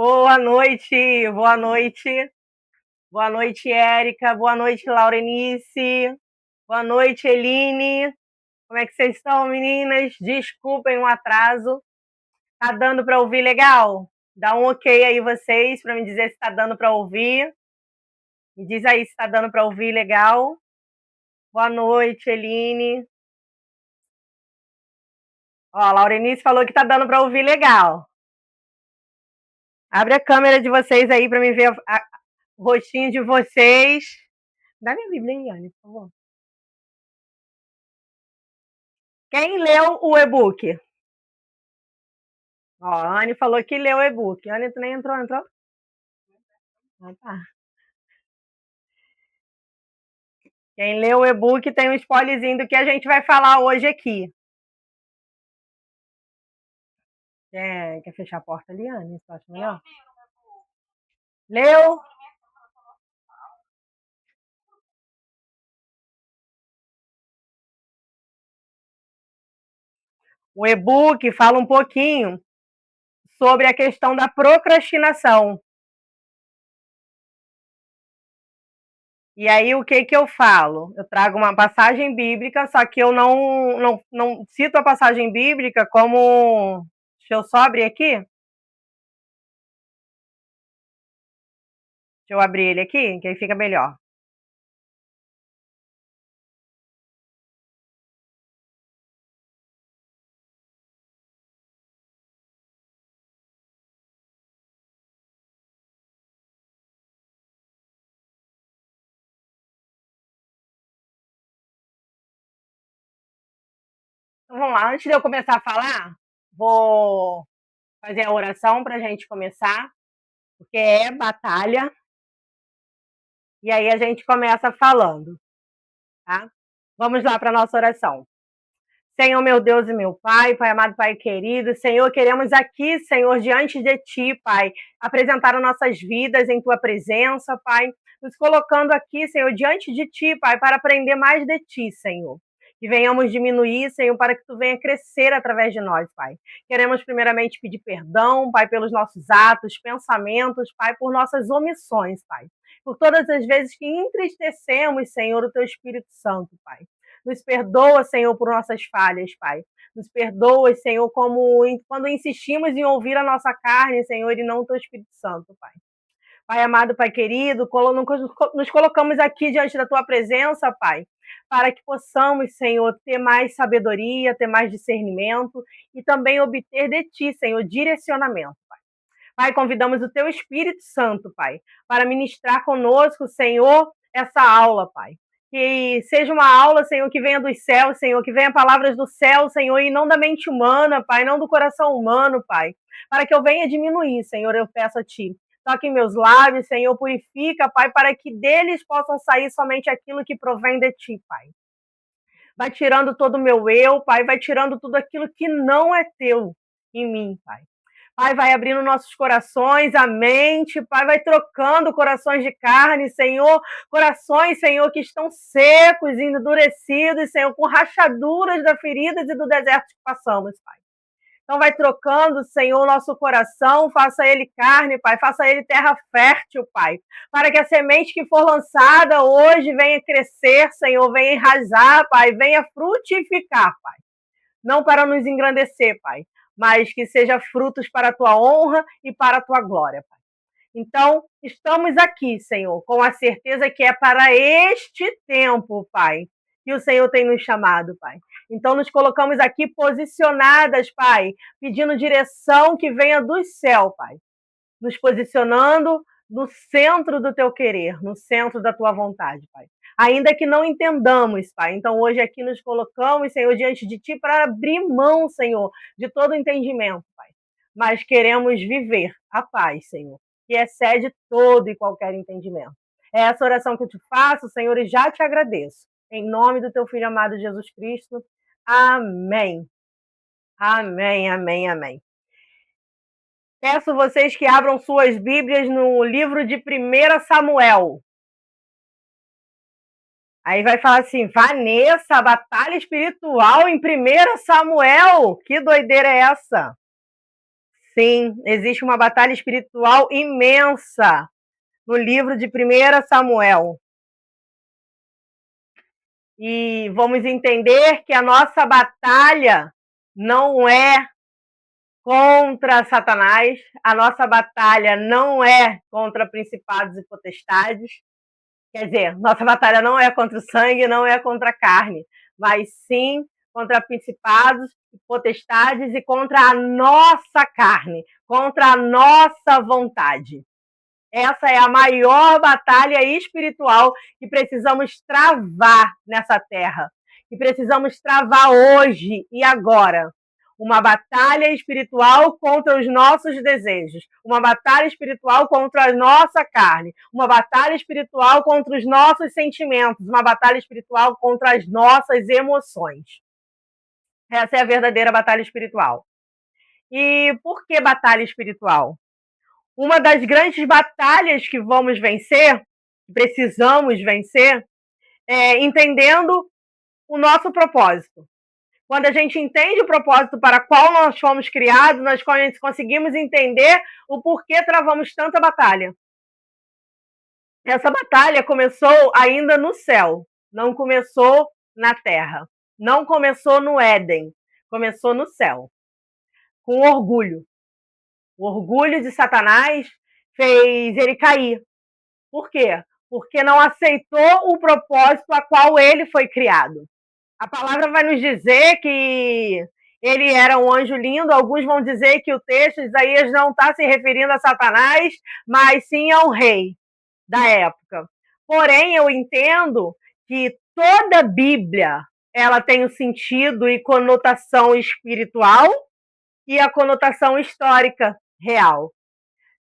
Boa noite, boa noite. Boa noite, Érica. Boa noite, Laurenice. Boa noite, Eline. Como é que vocês estão, meninas? Desculpem o atraso. Tá dando para ouvir legal? Dá um ok aí vocês para me dizer se tá dando para ouvir. Me diz aí se tá dando para ouvir legal. Boa noite, Eline. Ó, a Laurenice falou que tá dando para ouvir legal. Abre a câmera de vocês aí para me ver o rostinho de vocês. Dá minha Bíblia aí, Anne, por favor. Quem leu o e-book? Ó, a Anne falou que leu o e-book. A Anne, tu nem entrou? Ah, tá. Quem leu o e-book tem um spoilerzinho do que a gente vai falar hoje aqui. Quer fechar a porta ali, Anne? Você acha melhor? Leu? O e-book fala um pouquinho sobre a questão da procrastinação. E aí, o que eu falo? Eu trago uma passagem bíblica, só que eu não cito a passagem bíblica como... Deixa eu só abrir aqui. Deixa eu abrir ele aqui, que aí fica melhor. Então, vamos lá, antes de eu começar a falar, vou fazer a oração para a gente começar, porque é batalha. E aí a gente começa falando, tá? Vamos lá para a nossa oração. Senhor, meu Deus e meu Pai, Pai amado, Pai querido, Senhor, queremos aqui, Senhor, diante de Ti, Pai, apresentar as nossas vidas em Tua presença, Pai, nos colocando aqui, Senhor, diante de Ti, Pai, para aprender mais de Ti, Senhor. Que venhamos diminuir, Senhor, para que Tu venha crescer através de nós, Pai. Queremos primeiramente pedir perdão, Pai, pelos nossos atos, pensamentos, Pai, por nossas omissões, Pai. Por todas as vezes que entristecemos, Senhor, o Teu Espírito Santo, Pai. Nos perdoa, Senhor, por nossas falhas, Pai. Nos perdoa, Senhor, quando insistimos em ouvir a nossa carne, Senhor, e não o Teu Espírito Santo, Pai. Pai amado, Pai querido, nos colocamos aqui diante da Tua presença, Pai, para que possamos, Senhor, ter mais sabedoria, ter mais discernimento e também obter de Ti, Senhor, direcionamento, Pai. Pai, convidamos o Teu Espírito Santo, Pai, para ministrar conosco, Senhor, essa aula, Pai. Que seja uma aula, Senhor, que venha dos céus, Senhor, que venha palavras do céu, Senhor, e não da mente humana, Pai, não do coração humano, Pai. Para que eu venha diminuir, Senhor, eu peço a Ti. Toque em meus lábios, Senhor, purifica, Pai, para que deles possam sair somente aquilo que provém de Ti, Pai. Vai tirando todo o meu eu, Pai, vai tirando tudo aquilo que não é Teu em mim, Pai. Pai, vai abrindo nossos corações, a mente, Pai, vai trocando corações de carne, Senhor, corações, Senhor, que estão secos, endurecidos, Senhor, com rachaduras das feridas e do deserto que passamos, Pai. Então vai trocando, Senhor, o nosso coração, faça ele carne, Pai, faça ele terra fértil, Pai, para que a semente que for lançada hoje venha crescer, Senhor, venha enraizar, Pai, venha frutificar, Pai. Não para nos engrandecer, Pai, mas que seja frutos para a tua honra e para a tua glória, Pai. Então, estamos aqui, Senhor, com a certeza que é para este tempo, Pai, que o Senhor tem nos chamado, Pai. Então, nos colocamos aqui posicionadas, Pai, pedindo direção que venha do céu, Pai. Nos posicionando no centro do teu querer, no centro da tua vontade, Pai. Ainda que não entendamos, Pai. Então, hoje aqui nos colocamos, Senhor, diante de Ti para abrir mão, Senhor, de todo entendimento, Pai. Mas queremos viver a paz, Senhor, que excede todo e qualquer entendimento. É essa oração que eu te faço, Senhor, e já te agradeço. Em nome do teu Filho amado Jesus Cristo. Amém. Amém, amém, amém. Peço vocês que abram suas Bíblias no livro de 1 Samuel. Aí vai falar assim, Vanessa, batalha espiritual em 1 Samuel. Que doideira é essa? Sim, existe uma batalha espiritual imensa no livro de 1 Samuel. E vamos entender que a nossa batalha não é contra Satanás, a nossa batalha não é contra principados e potestades. Quer dizer, nossa batalha não é contra o sangue, não é contra a carne, mas sim contra principados e potestades e contra a nossa carne, contra a nossa vontade. Essa é a maior batalha espiritual que precisamos travar nessa terra, que precisamos travar hoje e agora. Uma batalha espiritual contra os nossos desejos, uma batalha espiritual contra a nossa carne, uma batalha espiritual contra os nossos sentimentos, uma batalha espiritual contra as nossas emoções. Essa é a verdadeira batalha espiritual. E por que batalha espiritual? Uma das grandes batalhas que vamos vencer, precisamos vencer, é entendendo o nosso propósito. Quando a gente entende o propósito para qual nós fomos criados, nós conseguimos entender o porquê travamos tanta batalha. Essa batalha começou ainda no céu, não começou na terra, não começou no Éden, começou no céu, com orgulho. O orgulho de Satanás fez ele cair. Por quê? Porque não aceitou o propósito a qual ele foi criado. A palavra vai nos dizer que ele era um anjo lindo. Alguns vão dizer que o texto de Isaías não está se referindo a Satanás, mas sim ao rei da época. Porém, eu entendo que toda a Bíblia ela tem o sentido e conotação espiritual e a conotação histórica real.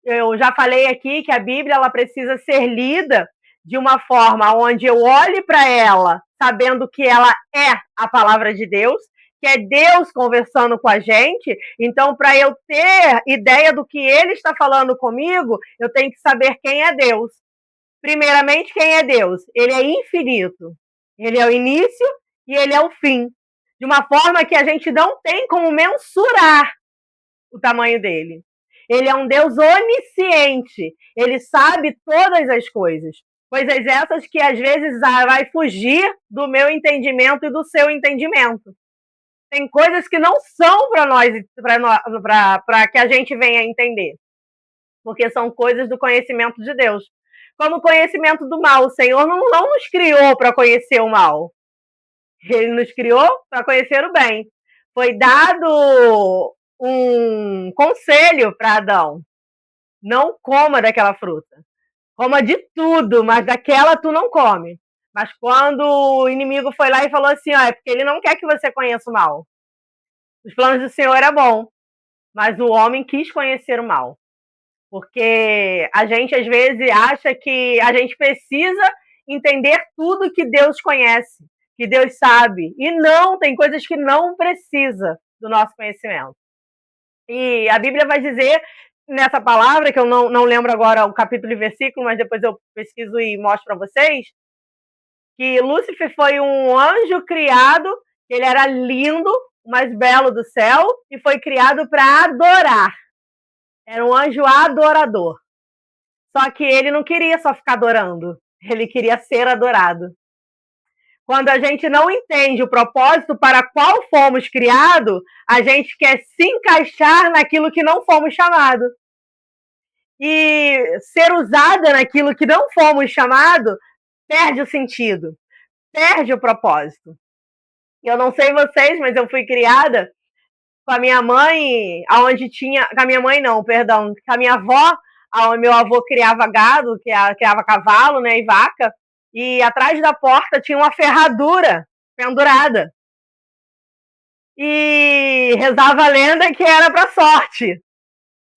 Eu já falei aqui que a Bíblia ela precisa ser lida de uma forma onde eu olhe para ela sabendo que ela é a palavra de Deus, que é Deus conversando com a gente. Então, para eu ter ideia do que ele está falando comigo, eu tenho que saber quem é Deus. Primeiramente, quem é Deus? Ele é infinito. Ele é o início e ele é o fim. De uma forma que a gente não tem como mensurar o tamanho dele. Ele é um Deus onisciente. Ele sabe todas as coisas. Coisas essas que às vezes vai fugir do meu entendimento e do seu entendimento. Tem coisas que não são para nós, para que a gente venha entender. Porque são coisas do conhecimento de Deus. Como o conhecimento do mal. O Senhor não nos criou para conhecer o mal. Ele nos criou para conhecer o bem. Foi dado um conselho para Adão: não coma daquela fruta. Coma de tudo, mas daquela tu não come. Mas quando o inimigo foi lá e falou assim, é porque ele não quer que você conheça o mal. Os planos do Senhor é bom, mas o homem quis conhecer o mal. Porque a gente às vezes acha que a gente precisa entender tudo que Deus conhece, que Deus sabe. E não, tem coisas que não precisa do nosso conhecimento. E a Bíblia vai dizer nessa palavra, que eu não lembro agora o capítulo e versículo, mas depois eu pesquiso e mostro para vocês, que Lúcifer foi um anjo criado, ele era lindo, o mais belo do céu, e foi criado para adorar. Era um anjo adorador. Só que ele não queria só ficar adorando, ele queria ser adorado. Quando a gente não entende o propósito para qual fomos criados, a gente quer se encaixar naquilo que não fomos chamados. E ser usada naquilo que não fomos chamados perde o sentido, perde o propósito. Eu não sei vocês, mas eu fui criada com a minha mãe, aonde tinha... Com a minha mãe não, perdão. Com a minha avó, aonde meu avô criava gado, criava cavalo, né, e vaca. E atrás da porta tinha uma ferradura pendurada. E rezava a lenda que era para sorte.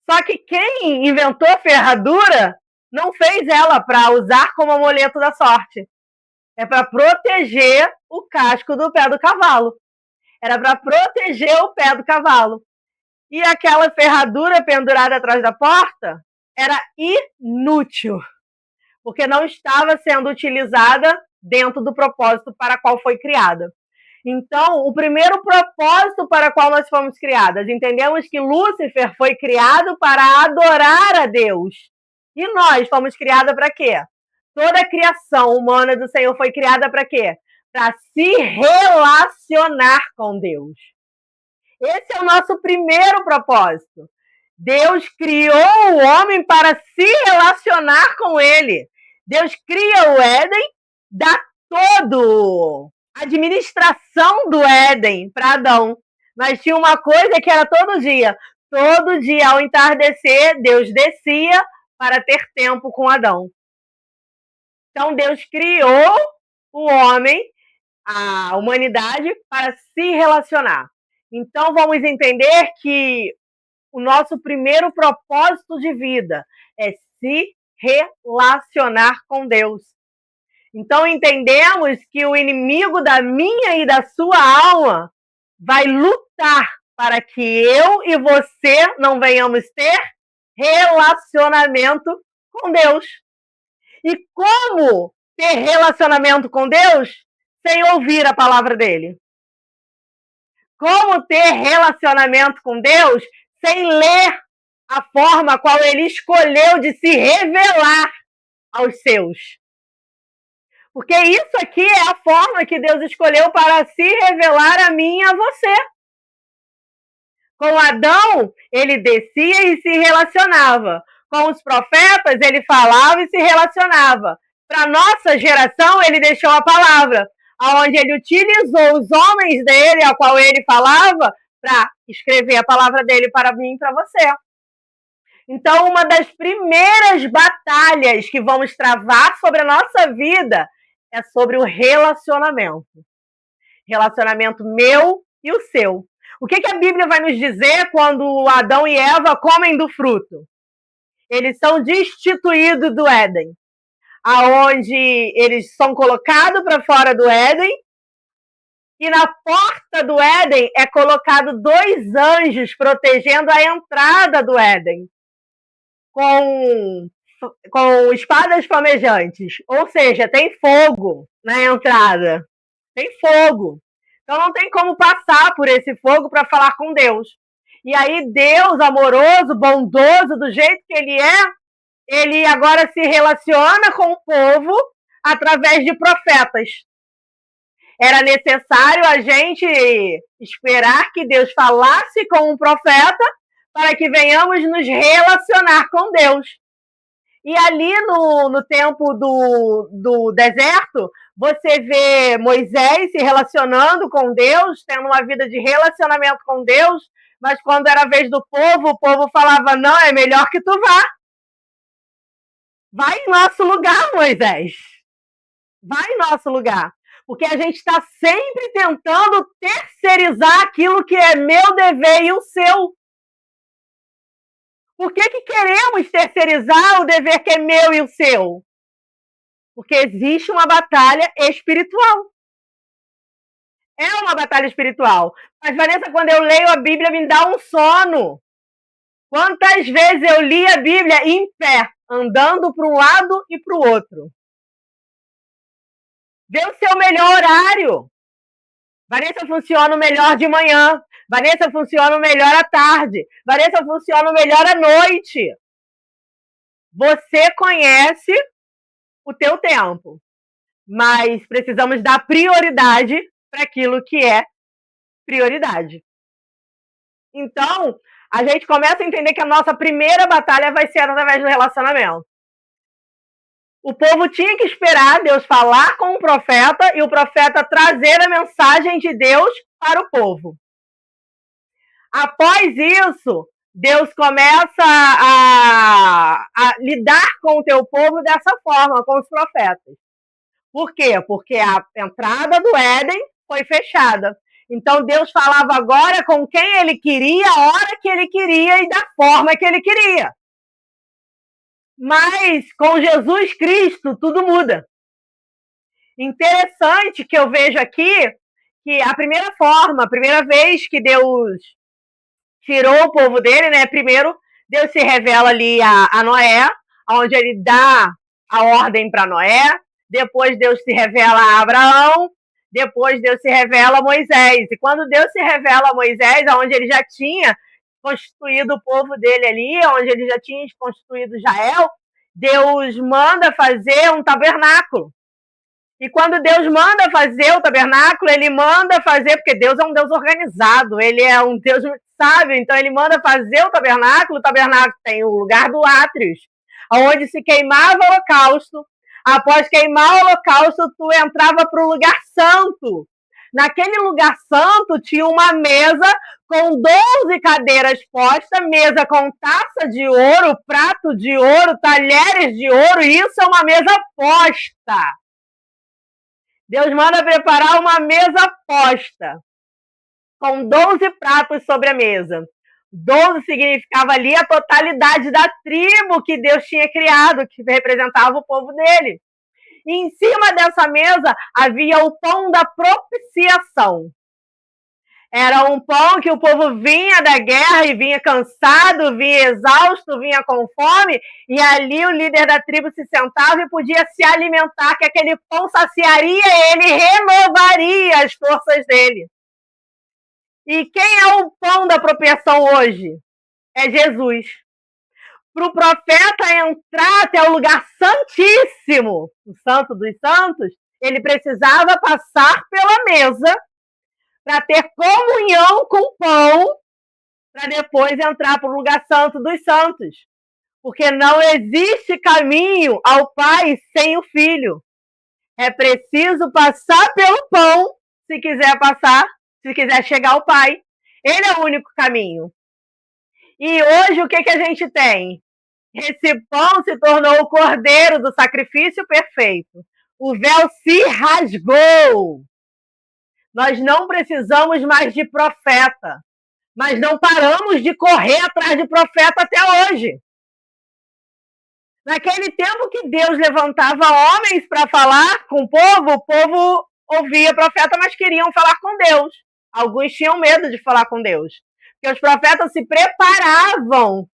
Só que quem inventou a ferradura não fez ela para usar como amuleto da sorte. É para proteger o casco do pé do cavalo. Era para proteger o pé do cavalo. E aquela ferradura pendurada atrás da porta era inútil, porque não estava sendo utilizada dentro do propósito para qual foi criada. Então, o primeiro propósito para o qual nós fomos criadas, entendemos que Lúcifer foi criado para adorar a Deus. E nós fomos criadas para quê? Toda a criação humana do Senhor foi criada para quê? Para se relacionar com Deus. Esse é o nosso primeiro propósito. Deus criou o homem para se relacionar com ele. Deus cria o Éden, dá todo a administração do Éden para Adão. Mas tinha uma coisa que era todo dia. Todo dia, ao entardecer, Deus descia para ter tempo com Adão. Então, Deus criou o homem, a humanidade, para se relacionar. Então, vamos entender que o nosso primeiro propósito de vida é se relacionar com Deus. Então, entendemos que o inimigo da minha e da sua alma vai lutar para que eu e você não venhamos ter relacionamento com Deus. E como ter relacionamento com Deus sem ouvir a palavra dele? Como ter relacionamento com Deus sem ler a forma qual ele escolheu de se revelar aos seus? Porque isso aqui é a forma que Deus escolheu para se revelar a mim e a você. Com Adão, ele descia e se relacionava. Com os profetas, ele falava e se relacionava. Para a nossa geração, ele deixou a palavra, onde ele utilizou os homens dele, a qual ele falava, para escrever a palavra dele para mim e para você. Então, uma das primeiras batalhas que vamos travar sobre a nossa vida é sobre o relacionamento. Relacionamento meu e o seu. O que a Bíblia vai nos dizer quando Adão e Eva comem do fruto? Eles são destituídos do Éden, aonde eles são colocados para fora do Éden, e na porta do Éden é colocado 2 anjos protegendo a entrada do Éden, com espadas flamejantes, ou seja, tem fogo na entrada, tem fogo. Então não tem como passar por esse fogo para falar com Deus. E aí Deus, amoroso, bondoso, do jeito que ele agora se relaciona com o povo através de profetas. Era necessário a gente esperar que Deus falasse com um profeta para que venhamos nos relacionar com Deus. E ali no tempo do deserto, você vê Moisés se relacionando com Deus, tendo uma vida de relacionamento com Deus, mas quando era a vez do povo, o povo falava, não, é melhor que tu vá. Vai em nosso lugar, Moisés. Vai em nosso lugar. Porque a gente está sempre tentando terceirizar aquilo que é meu dever e o seu. Por que queremos terceirizar o dever que é meu e o seu? Porque existe uma batalha espiritual. É uma batalha espiritual. Mas, Vanessa, quando eu leio a Bíblia, me dá um sono. Quantas vezes eu li a Bíblia em pé, andando para um lado e para o outro? Vê o seu melhor horário. Vanessa, funciona melhor de manhã. Vanessa, funciona melhor à tarde. Vanessa, funciona melhor à noite. Você conhece o teu tempo, mas precisamos dar prioridade para aquilo que é prioridade. Então, a gente começa a entender que a nossa primeira batalha vai ser através do relacionamento. O povo tinha que esperar Deus falar com o profeta e o profeta trazer a mensagem de Deus para o povo. Após isso, Deus começa a lidar com o teu povo dessa forma, com os profetas. Por quê? Porque a entrada do Éden foi fechada. Então, Deus falava agora com quem ele queria, a hora que ele queria e da forma que ele queria. Mas, com Jesus Cristo, tudo muda. Interessante que eu vejo aqui que a primeira vez que Deus tirou o povo dele, né? Primeiro, Deus se revela ali a Noé, onde ele dá a ordem para Noé. Depois, Deus se revela a Abraão. Depois Deus se revela a Moisés. E quando Deus se revela a Moisés, onde ele já tinha constituído o povo dele ali, onde ele já tinha constituído Israel, Deus manda fazer um tabernáculo. E quando Deus manda fazer o tabernáculo, ele manda fazer, porque Deus é um Deus organizado, ele é um Deus muito sábio, então ele manda fazer o tabernáculo tem o lugar do átrio, onde se queimava o holocausto. Após queimar o holocausto, tu entrava para o lugar santo. Naquele lugar santo tinha uma mesa com 12 cadeiras postas, mesa com taça de ouro, prato de ouro, talheres de ouro, e isso é uma mesa posta. Deus manda preparar uma mesa posta, com 12 pratos sobre a mesa. 12 significava ali a totalidade da tribo que Deus tinha criado, que representava o povo dele. E em cima dessa mesa havia o pão da propiciação. Era um pão que o povo vinha da guerra e vinha cansado, vinha exausto, vinha com fome, e ali o líder da tribo se sentava e podia se alimentar, que aquele pão saciaria ele, renovaria as forças dele. E quem é o pão da propiciação hoje? É Jesus. Para o profeta entrar até o lugar santíssimo, o santo dos santos, ele precisava passar pela mesa para ter comunhão com o pão, para depois entrar para o lugar santo dos santos. Porque não existe caminho ao Pai sem o Filho. É preciso passar pelo pão, se quiser passar, se quiser chegar ao Pai. Ele é o único caminho. E hoje o que a gente tem? Esse pão se tornou o cordeiro do sacrifício perfeito. O véu se rasgou. Nós não precisamos mais de profeta, mas não paramos de correr atrás de profeta até hoje. Naquele tempo que Deus levantava homens para falar com o povo ouvia profeta, mas queriam falar com Deus. Alguns tinham medo de falar com Deus, porque os profetas se preparavam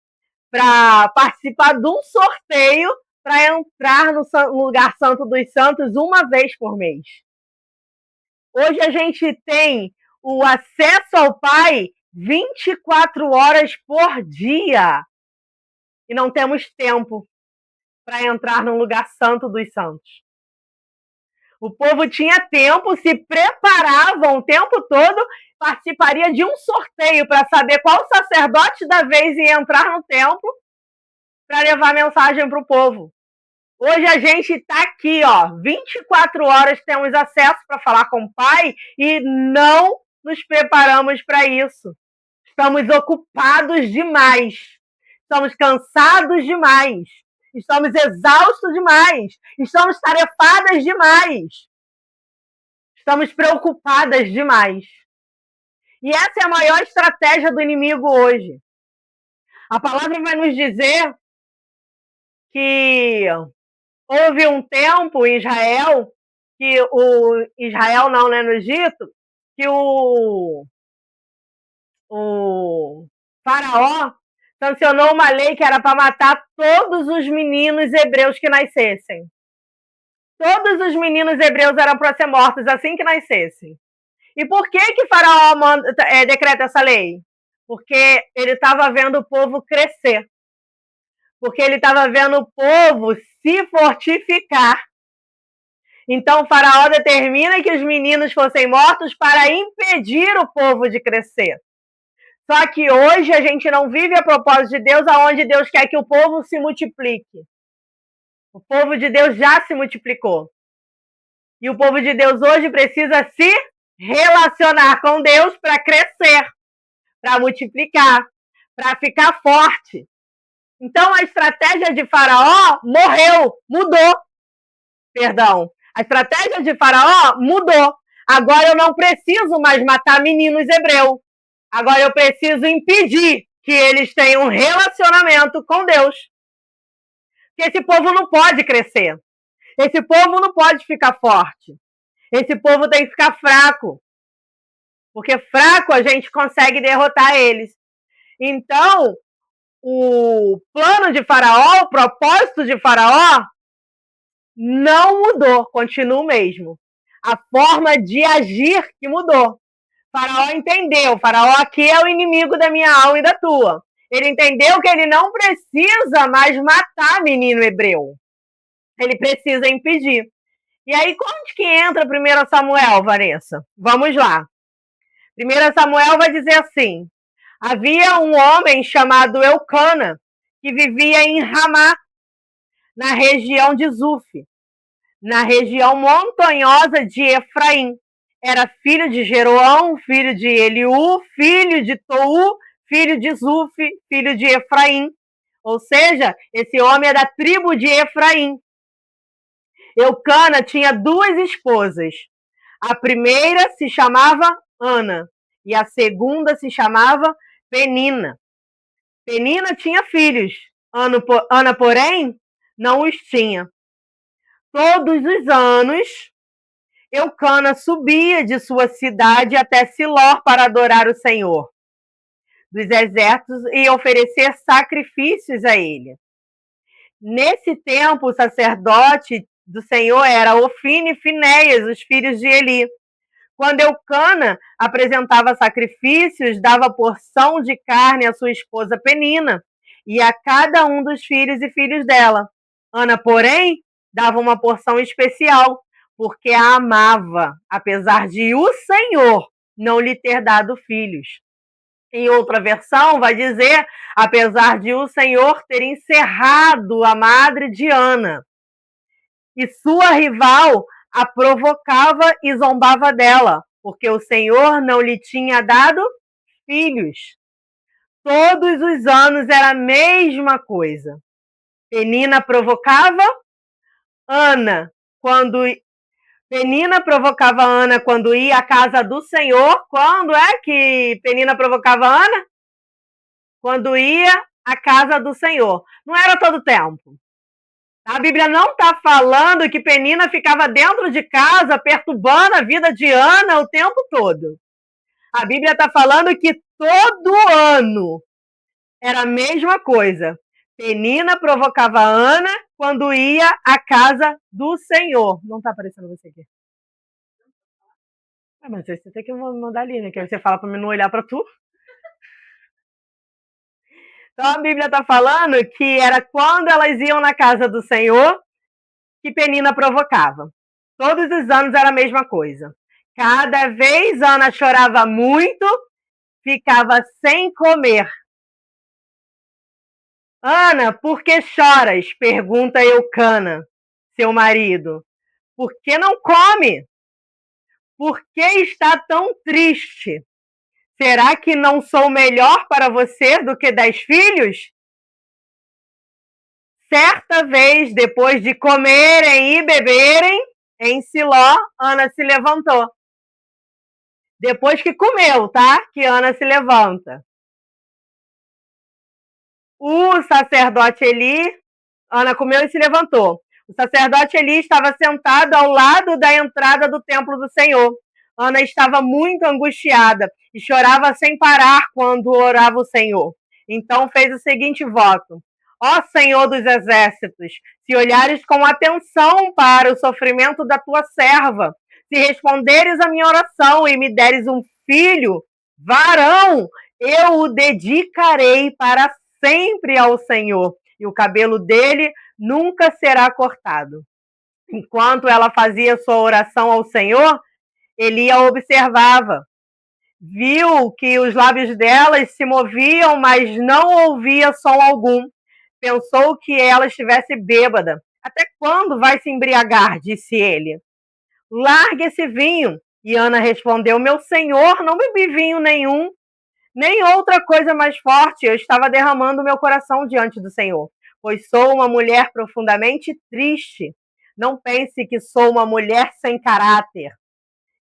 para participar de um sorteio para entrar no lugar santo dos santos uma vez por mês. Hoje a gente tem o acesso ao Pai 24 horas por dia e não temos tempo para entrar no lugar santo dos santos. O povo tinha tempo, se preparavam o tempo todo, participaria de um sorteio para saber qual sacerdote da vez ia entrar no templo para levar mensagem para o povo. Hoje a gente está aqui, 24 horas temos acesso para falar com o Pai e não nos preparamos para isso. Estamos ocupados demais, estamos cansados demais, estamos exaustos demais, estamos tarefadas demais, estamos preocupadas demais. E essa é a maior estratégia do inimigo hoje. A palavra vai nos dizer que houve um tempo em Israel, no Egito, que o faraó sancionou uma lei que era para matar todos os meninos hebreus que nascessem. Todos os meninos hebreus eram para ser mortos assim que nascessem. E por que faraó decreta essa lei? Porque ele estava vendo o povo crescer. Porque ele estava vendo o povo se fortificar. Então o faraó determina que os meninos fossem mortos para impedir o povo de crescer. Só que hoje a gente não vive a propósito de Deus, aonde Deus quer que o povo se multiplique. O povo de Deus já se multiplicou. E o povo de Deus hoje precisa se relacionar com Deus para crescer, para multiplicar, para ficar forte. Então a estratégia de Faraó mudou. A estratégia de Faraó mudou. Agora eu não preciso mais matar meninos hebreus. Agora eu preciso impedir que eles tenham um relacionamento com Deus. Porque esse povo não pode crescer. Esse povo não pode ficar forte. Esse povo tem que ficar fraco. Porque fraco a gente consegue derrotar eles. Então, o plano de Faraó, o propósito de Faraó, não mudou, continua o mesmo. A forma de agir que mudou. Faraó entendeu. Faraó aqui é o inimigo da minha alma e da tua. Ele entendeu que ele não precisa mais matar menino hebreu. Ele precisa impedir. E aí, onde que entra 1 Samuel, Vanessa? Vamos lá. 1 Samuel vai dizer assim: havia um homem chamado Eucana, que vivia em Ramá, na região de Zuf, na região montanhosa de Efraim. Era filho de Jeroão, filho de Eliú, filho de Tou, filho de Zuf, filho de Efraim. Ou seja, esse homem é da tribo de Efraim. Eucana tinha duas esposas. A primeira se chamava Ana e a segunda se chamava Penina. Penina tinha filhos. Ana, porém, não os tinha. Todos os anos, Eucana subia de sua cidade até Siló para adorar o Senhor dos exércitos e oferecer sacrifícios a ele. Nesse tempo, o sacerdote do Senhor era Ofni e Finéias, os filhos de Eli. Quando Eucana apresentava sacrifícios, dava porção de carne à sua esposa Penina e a cada um dos filhos e filhos dela. Ana, porém, dava uma porção especial, porque a amava, apesar de o Senhor não lhe ter dado filhos. Em outra versão, vai dizer, apesar de o Senhor ter encerrado a madre de Ana. E sua rival a provocava e zombava dela, porque o Senhor não lhe tinha dado filhos. Todos os anos era a mesma coisa. Penina provocava Ana quando ia à casa do Senhor. Quando é que Penina provocava Ana? Quando ia à casa do Senhor. Não era todo tempo. A Bíblia não está falando que Penina ficava dentro de casa perturbando a vida de Ana o tempo todo. A Bíblia está falando que todo ano era a mesma coisa. Penina provocava Ana quando ia à casa do Senhor. Não está aparecendo você aqui. Mas você tem que mandar ali, né? Que aí você fala para mim não olhar para tu. Então a Bíblia está falando que era quando elas iam na casa do Senhor que Penina provocava. Todos os anos era a mesma coisa. Cada vez Ana chorava muito, ficava sem comer. Ana, por que choras? Pergunta Eucana, seu marido. Por que não come? Por que está tão triste? Será que não sou melhor para você do que 10 filhos? Certa vez, depois de comerem e beberem, em Siló, Ana se levantou. Depois que comeu, tá? Que Ana se levanta. O sacerdote Eli, Ana comeu e se levantou. O sacerdote Eli estava sentado ao lado da entrada do templo do Senhor. Ana estava muito angustiada e chorava sem parar quando orava o Senhor. Então fez o seguinte voto: ó Senhor dos exércitos, se olhares com atenção para o sofrimento da tua serva, se responderes a minha oração e me deres um filho, varão, eu o dedicarei para sempre ao Senhor, e o cabelo dele nunca será cortado. Enquanto ela fazia sua oração ao Senhor, Eli a observava. Viu que os lábios delas se moviam, mas não ouvia som algum. Pensou que ela estivesse bêbada. Até quando vai se embriagar? Disse ele. Largue esse vinho. E Ana respondeu: meu senhor, não bebi vinho nenhum, nem outra coisa mais forte. Eu estava derramando meu coração diante do Senhor, pois sou uma mulher profundamente triste. Não pense que sou uma mulher sem caráter.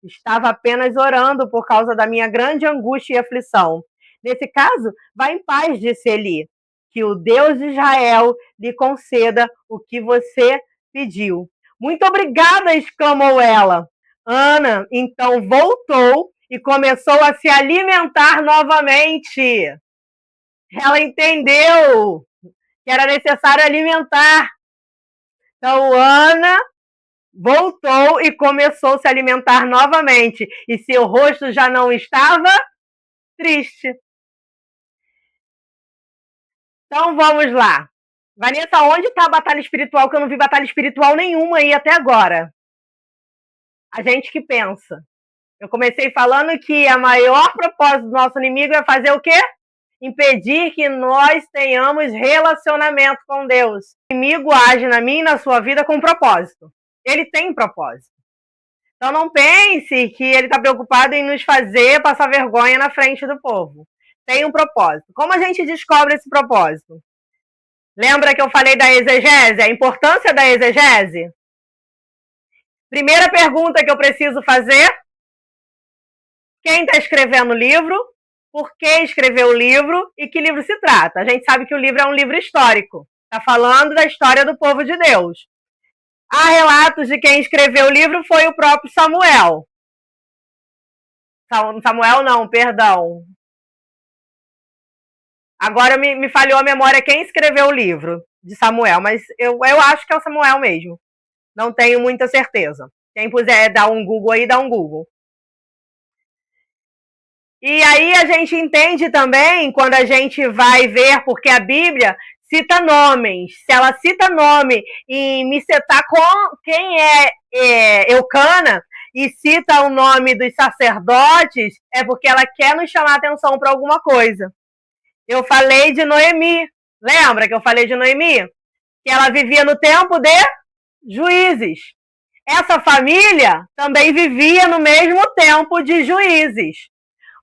Estava apenas orando por causa da minha grande angústia e aflição. Nesse caso, vá em paz, disse Eli. Que o Deus de Israel lhe conceda o que você pediu. Muito obrigada, exclamou ela. Ana então voltou e começou a se alimentar novamente. Ela entendeu que era necessário alimentar. Então, Ana voltou e começou a se alimentar novamente. E seu rosto já não estava triste. Então vamos lá. Vanessa, onde está a batalha espiritual? Que eu não vi batalha espiritual nenhuma aí até agora. A gente que pensa. Eu comecei falando que a maior propósito do nosso inimigo é fazer o quê? Impedir que nós tenhamos relacionamento com Deus. O inimigo age na minha e na sua vida com propósito. Ele tem propósito. Então não pense que ele está preocupado em nos fazer passar vergonha na frente do povo. Tem um propósito. Como a gente descobre esse propósito? Lembra que eu falei da exegese? A importância da exegese? Primeira pergunta que eu preciso fazer: quem está escrevendo o livro? Por que escreveu o livro e que livro se trata? A gente sabe que o livro é um livro histórico. Está falando da história do povo de Deus. Há relatos de quem escreveu o livro foi o próprio Samuel. Samuel não, perdão. Agora me falhou a memória quem escreveu o livro de Samuel, mas eu acho que é o Samuel mesmo. Não tenho muita certeza. Quem puder dar um Google aí, dá um Google. E aí a gente entende também, quando a gente vai ver, porque a Bíblia cita nomes. Se ela cita nome e me citar com quem é Eucana e cita o nome dos sacerdotes, é porque ela quer nos chamar a atenção para alguma coisa. Eu falei de Noemi. Lembra que eu falei de Noemi? Que ela vivia no tempo de Juízes. Essa família também vivia no mesmo tempo de Juízes.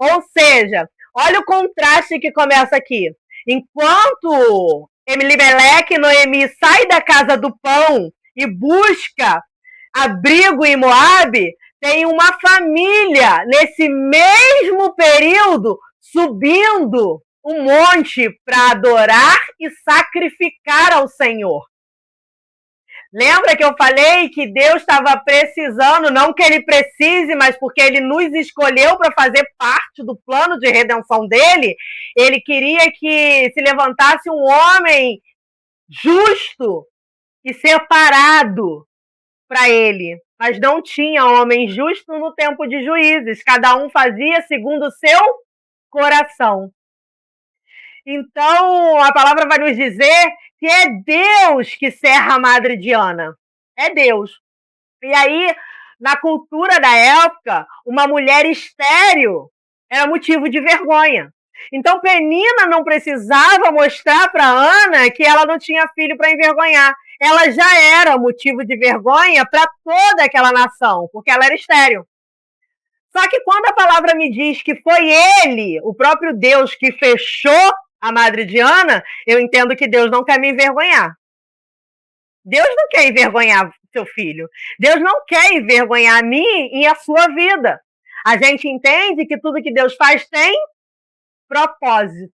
Ou seja, olha o contraste que começa aqui. Enquanto Elimeleque e Noemi saem da casa do pão e busca abrigo em Moabe, tem uma família nesse mesmo período subindo um monte para adorar e sacrificar ao Senhor. Lembra que eu falei que Deus estava precisando, não que ele precise, mas porque ele nos escolheu para fazer parte do plano de redenção dele? Ele queria que se levantasse um homem justo e separado para ele. Mas não tinha homem justo no tempo de Juízes. Cada um fazia segundo o seu coração. Então, a palavra vai nos dizer que é Deus que serra a madre Diana. É Deus. E aí, na cultura da época, uma mulher estéril era motivo de vergonha. Então, Penina não precisava mostrar para Ana que ela não tinha filho para envergonhar. Ela já era motivo de vergonha para toda aquela nação, porque ela era estéril. Só que quando a palavra me diz que foi ele, o próprio Deus, que fechou a madre Diana, eu entendo que Deus não quer me envergonhar. Deus não quer envergonhar seu filho. Deus não quer envergonhar a mim e a sua vida. A gente entende que tudo que Deus faz tem propósito.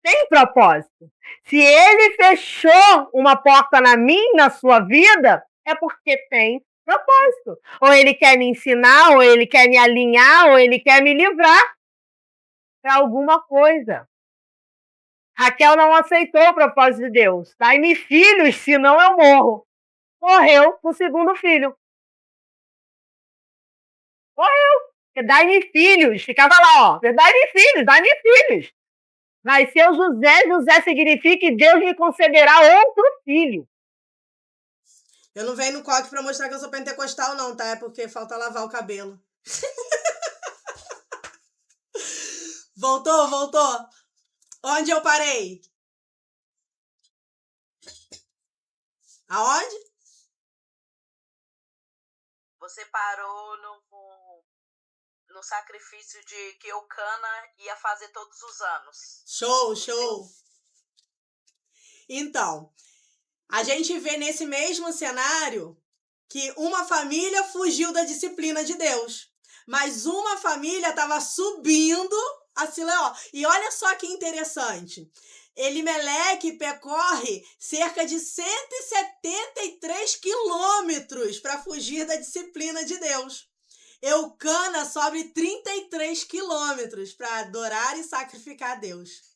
Tem propósito. Se ele fechou uma porta na minha e na sua vida, é porque tem propósito. Ou ele quer me ensinar, ou ele quer me alinhar, ou ele quer me livrar para alguma coisa. Raquel não aceitou o propósito de Deus. Dai-me filhos, senão eu morro. Morreu com o segundo filho. Morreu. Dai-me filhos. Ficava lá, ó. Dai-me filhos, dai-me filhos. Nasceu José, José significa que Deus me concederá outro filho. Eu não venho no coque pra mostrar que eu sou pentecostal, não, tá? É porque falta lavar o cabelo. Voltou. Onde eu parei? Aonde? Você parou no sacrifício de que Eucana ia fazer todos os anos. Show. Então, a gente vê nesse mesmo cenário que uma família fugiu da disciplina de Deus, mas uma família estava subindo a Sileó. E olha só que interessante. Elimeleque percorre cerca de 173 quilômetros para fugir da disciplina de Deus. Eucana sobe 33 quilômetros para adorar e sacrificar a Deus.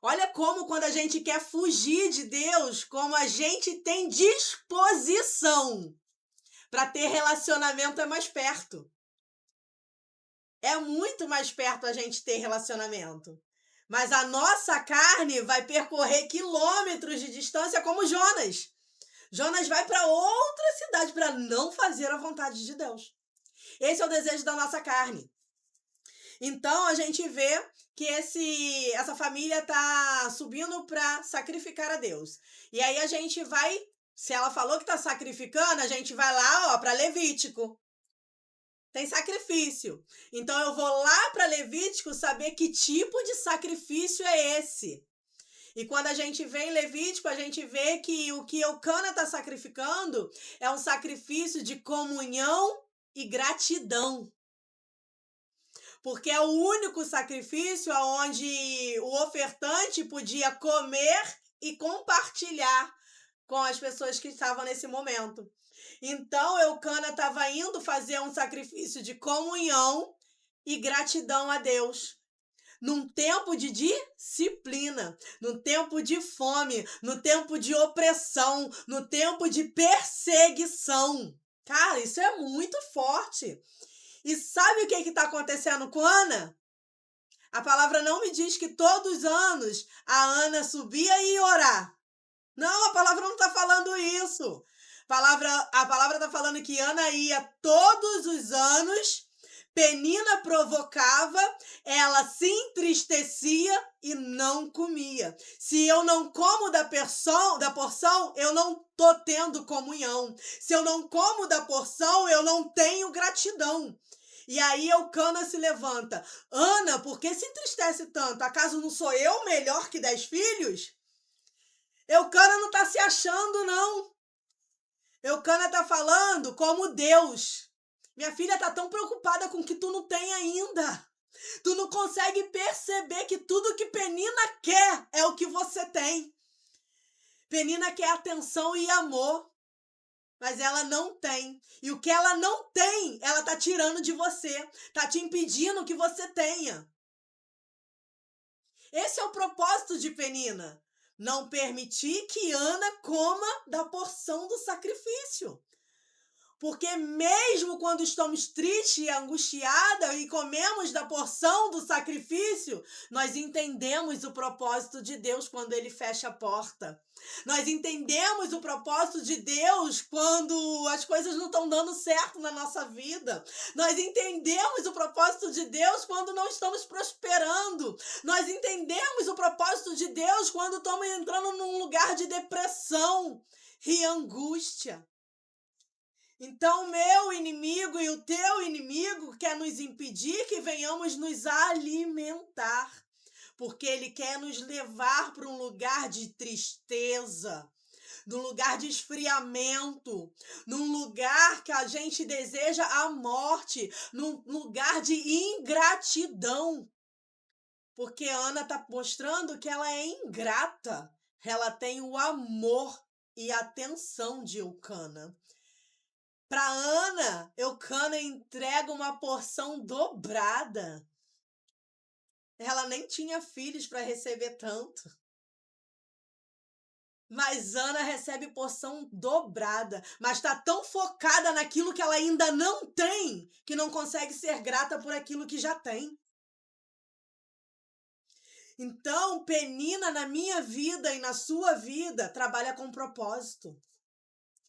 Olha como quando a gente quer fugir de Deus, como a gente tem disposição. Para ter relacionamento é mais perto. É muito mais perto a gente ter relacionamento. Mas a nossa carne vai percorrer quilômetros de distância como Jonas. Jonas vai para outra cidade para não fazer a vontade de Deus. Esse é o desejo da nossa carne. Então a gente vê que essa família tá subindo para sacrificar a Deus. E aí a gente vai, se ela falou que tá sacrificando, a gente vai lá, ó, para Levítico. Tem sacrifício. Então eu vou lá para Levítico saber que tipo de sacrifício é esse. E quando a gente vê em Levítico, a gente vê que o que Eucana está sacrificando é um sacrifício de comunhão e gratidão. Porque é o único sacrifício onde o ofertante podia comer e compartilhar com as pessoas que estavam nesse momento. Então, Eucana estava indo fazer um sacrifício de comunhão e gratidão a Deus. Num tempo de disciplina, num tempo de fome, no tempo de opressão, no tempo de perseguição. Cara, isso é muito forte. E sabe o que está acontecendo com Ana? A palavra não me diz que todos os anos a Ana subia e ia orar. Não, a palavra não está falando isso. A palavra está falando que Ana ia todos os anos, Penina provocava, ela se entristecia e não comia. Se eu não como da porção, eu não tô tendo comunhão. Se eu não como da porção, eu não tenho gratidão. E aí Eucana se levanta. Ana, por que se entristece tanto? Acaso não sou eu melhor que 10 filhos? Eucana não está se achando, não. Eucana está falando como Deus. Minha filha está tão preocupada com o que tu não tem ainda. Tu não consegue perceber que tudo que Penina quer é o que você tem. Penina quer atenção e amor, mas ela não tem. E o que ela não tem, ela está tirando de você. Está te impedindo que você tenha. Esse é o propósito de Penina. Não permitir que Ana coma da porção do sacrifício. Porque mesmo quando estamos tristes e angustiadas e comemos da porção do sacrifício, nós entendemos o propósito de Deus quando Ele fecha a porta. Nós entendemos o propósito de Deus quando as coisas não estão dando certo na nossa vida. Nós entendemos o propósito de Deus quando não estamos prosperando. Nós entendemos o propósito de Deus quando estamos entrando num lugar de depressão e angústia. Então, o meu inimigo e o teu inimigo quer nos impedir que venhamos nos alimentar, porque ele quer nos levar para um lugar de tristeza, num lugar de esfriamento, num lugar que a gente deseja a morte, num lugar de ingratidão. Porque Ana está mostrando que ela é ingrata, ela tem o amor e a atenção de Eucana. Para Ana, Eucana entrega uma porção dobrada. Ela nem tinha filhos para receber tanto. Mas Ana recebe porção dobrada. Mas está tão focada naquilo que ela ainda não tem, que não consegue ser grata por aquilo que já tem. Então, Penina, na minha vida e na sua vida, trabalha com propósito.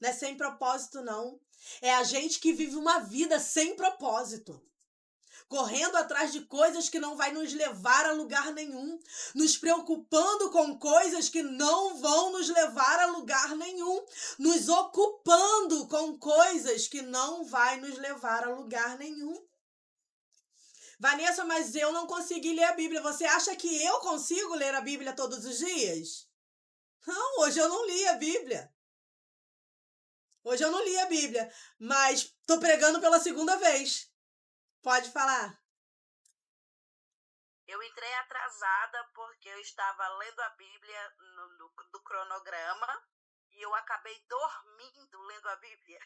Não é sem propósito, não. É a gente que vive uma vida sem propósito. Correndo atrás de coisas que não vai nos levar a lugar nenhum. Nos preocupando com coisas que não vão nos levar a lugar nenhum. Nos ocupando com coisas que não vai nos levar a lugar nenhum. Vanessa, mas eu não consegui ler a Bíblia. Você acha que eu consigo ler a Bíblia todos os dias? Não, hoje eu não li a Bíblia. Hoje eu não li a Bíblia, mas estou pregando pela segunda vez. Pode falar. Eu entrei atrasada porque eu estava lendo a Bíblia do cronograma e eu acabei dormindo lendo a Bíblia.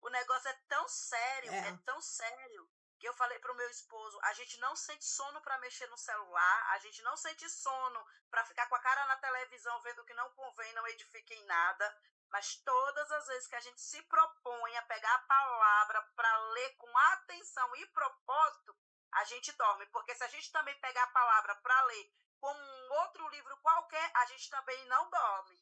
O negócio é tão sério, é tão sério, que eu falei pro meu esposo, a gente não sente sono para mexer no celular, a gente não sente sono para ficar com a cara na televisão, televisão vendo o que não convém, não edifica em nada. Mas todas as vezes que a gente se propõe a pegar a palavra para ler com atenção e propósito, a gente dorme. Porque se a gente também pegar a palavra para ler como um outro livro qualquer, a gente também não dorme.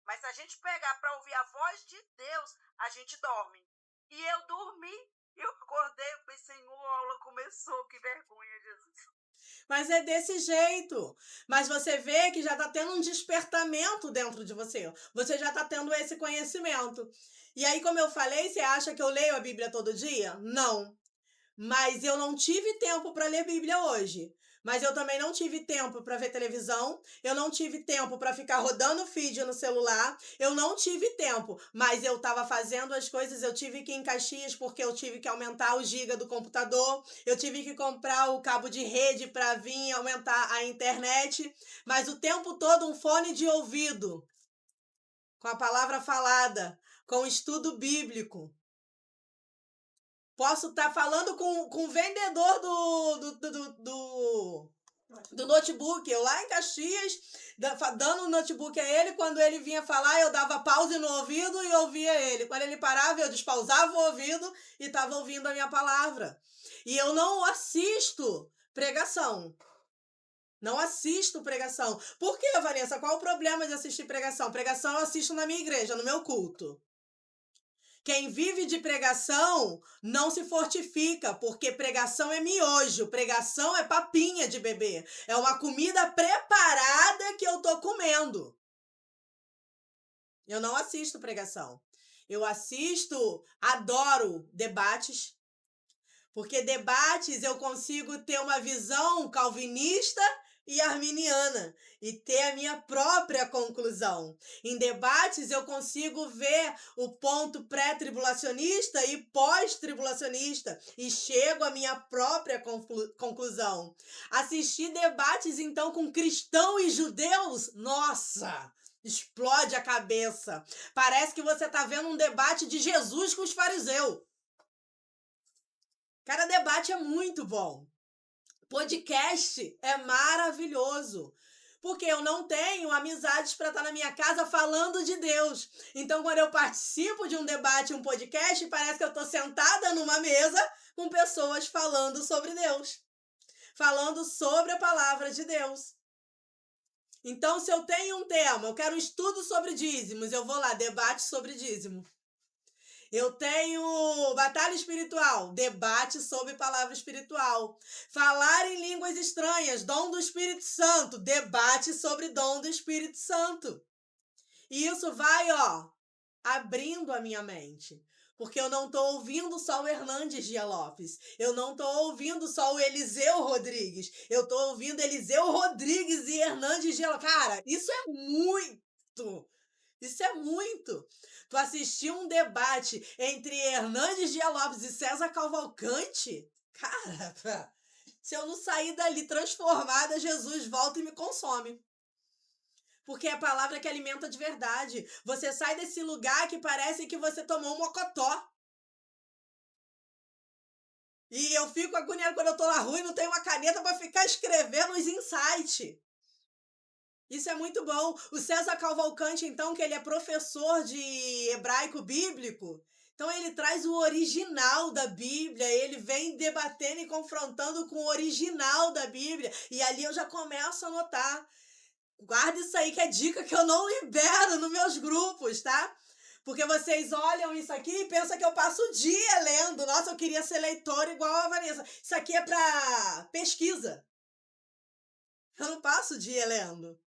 Mas se a gente pegar para ouvir a voz de Deus, a gente dorme. E eu dormi, eu acordei, eu pensei, Senhor, a aula começou, que vergonha, Jesus. Mas é desse jeito. Mas você vê que já está tendo um despertamento dentro de você. Você já está tendo esse conhecimento. E aí, como eu falei, você acha que eu leio a Bíblia todo dia? Não. Mas eu não tive tempo para ler Bíblia hoje. Mas eu também não tive tempo para ver televisão. Eu não tive tempo para ficar rodando feed no celular. Eu não tive tempo. Mas eu estava fazendo as coisas. Eu tive que ir em Caxias porque eu tive que aumentar o giga do computador. Eu tive que comprar o cabo de rede para vir aumentar a internet. Mas o tempo todo um fone de ouvido. Com a palavra falada. Com o estudo bíblico. Posso estar falando com o vendedor do notebook. Eu lá em Caxias, dando o notebook a ele. Quando ele vinha falar, eu dava pause no ouvido e ouvia ele. Quando ele parava, eu despausava o ouvido e estava ouvindo a minha palavra. E eu não assisto pregação. Não assisto pregação. Por quê, Vanessa? Qual o problema de assistir pregação? Pregação eu assisto na minha igreja, no meu culto. Quem vive de pregação não se fortifica, porque pregação é miojo, pregação é papinha de bebê. É uma comida preparada que eu tô comendo. Eu não assisto pregação. Eu adoro debates, porque debates eu consigo ter uma visão calvinista e arminiana e ter a minha própria conclusão. Em debates eu consigo ver o ponto pré-tribulacionista e pós-tribulacionista e chego à minha própria conclusão. Assistir debates então com cristãos e judeus, nossa, explode a cabeça. Parece que você tá vendo um debate de Jesus com os fariseus. Cara, debate é muito bom. Podcast é maravilhoso, porque eu não tenho amizades para estar na minha casa falando de Deus. Então, quando eu participo de um debate, um podcast, parece que eu estou sentada numa mesa com pessoas falando sobre Deus, falando sobre a palavra de Deus. Então, se eu tenho um tema, eu quero um estudo sobre dízimos, eu vou lá, debate sobre dízimo. Eu tenho batalha espiritual, debate sobre palavra espiritual. Falar em línguas estranhas, dom do Espírito Santo, debate sobre dom do Espírito Santo. E isso vai, abrindo a minha mente. Porque eu não estou ouvindo só o Hernandes Dias Lopes. Eu não estou ouvindo só o Eliseu Rodrigues. Eu estou ouvindo Eliseu Rodrigues e Hernandes Dias Lopes. Cara, isso é muito... Isso é muito. Tu assistiu um debate entre Hernandes Dias Lopes e César Cavalcante? Cara, se eu não sair dali transformada, Jesus volta e me consome. Porque é a palavra que alimenta de verdade. Você sai desse lugar que parece que você tomou um mocotó. E eu fico agoniado quando eu tô na rua e não tenho uma caneta para ficar escrevendo os insights. Isso é muito bom. O César Cavalcante, então, que ele é professor de hebraico bíblico, então ele traz o original da Bíblia, ele vem debatendo e confrontando com o original da Bíblia, e ali eu já começo a notar. Guarda isso aí que é dica que eu não libero nos meus grupos, tá? Porque vocês olham isso aqui e pensam que eu passo o dia lendo. Nossa, eu queria ser leitora igual a Vanessa. Isso aqui é para pesquisa. Eu não passo o dia lendo.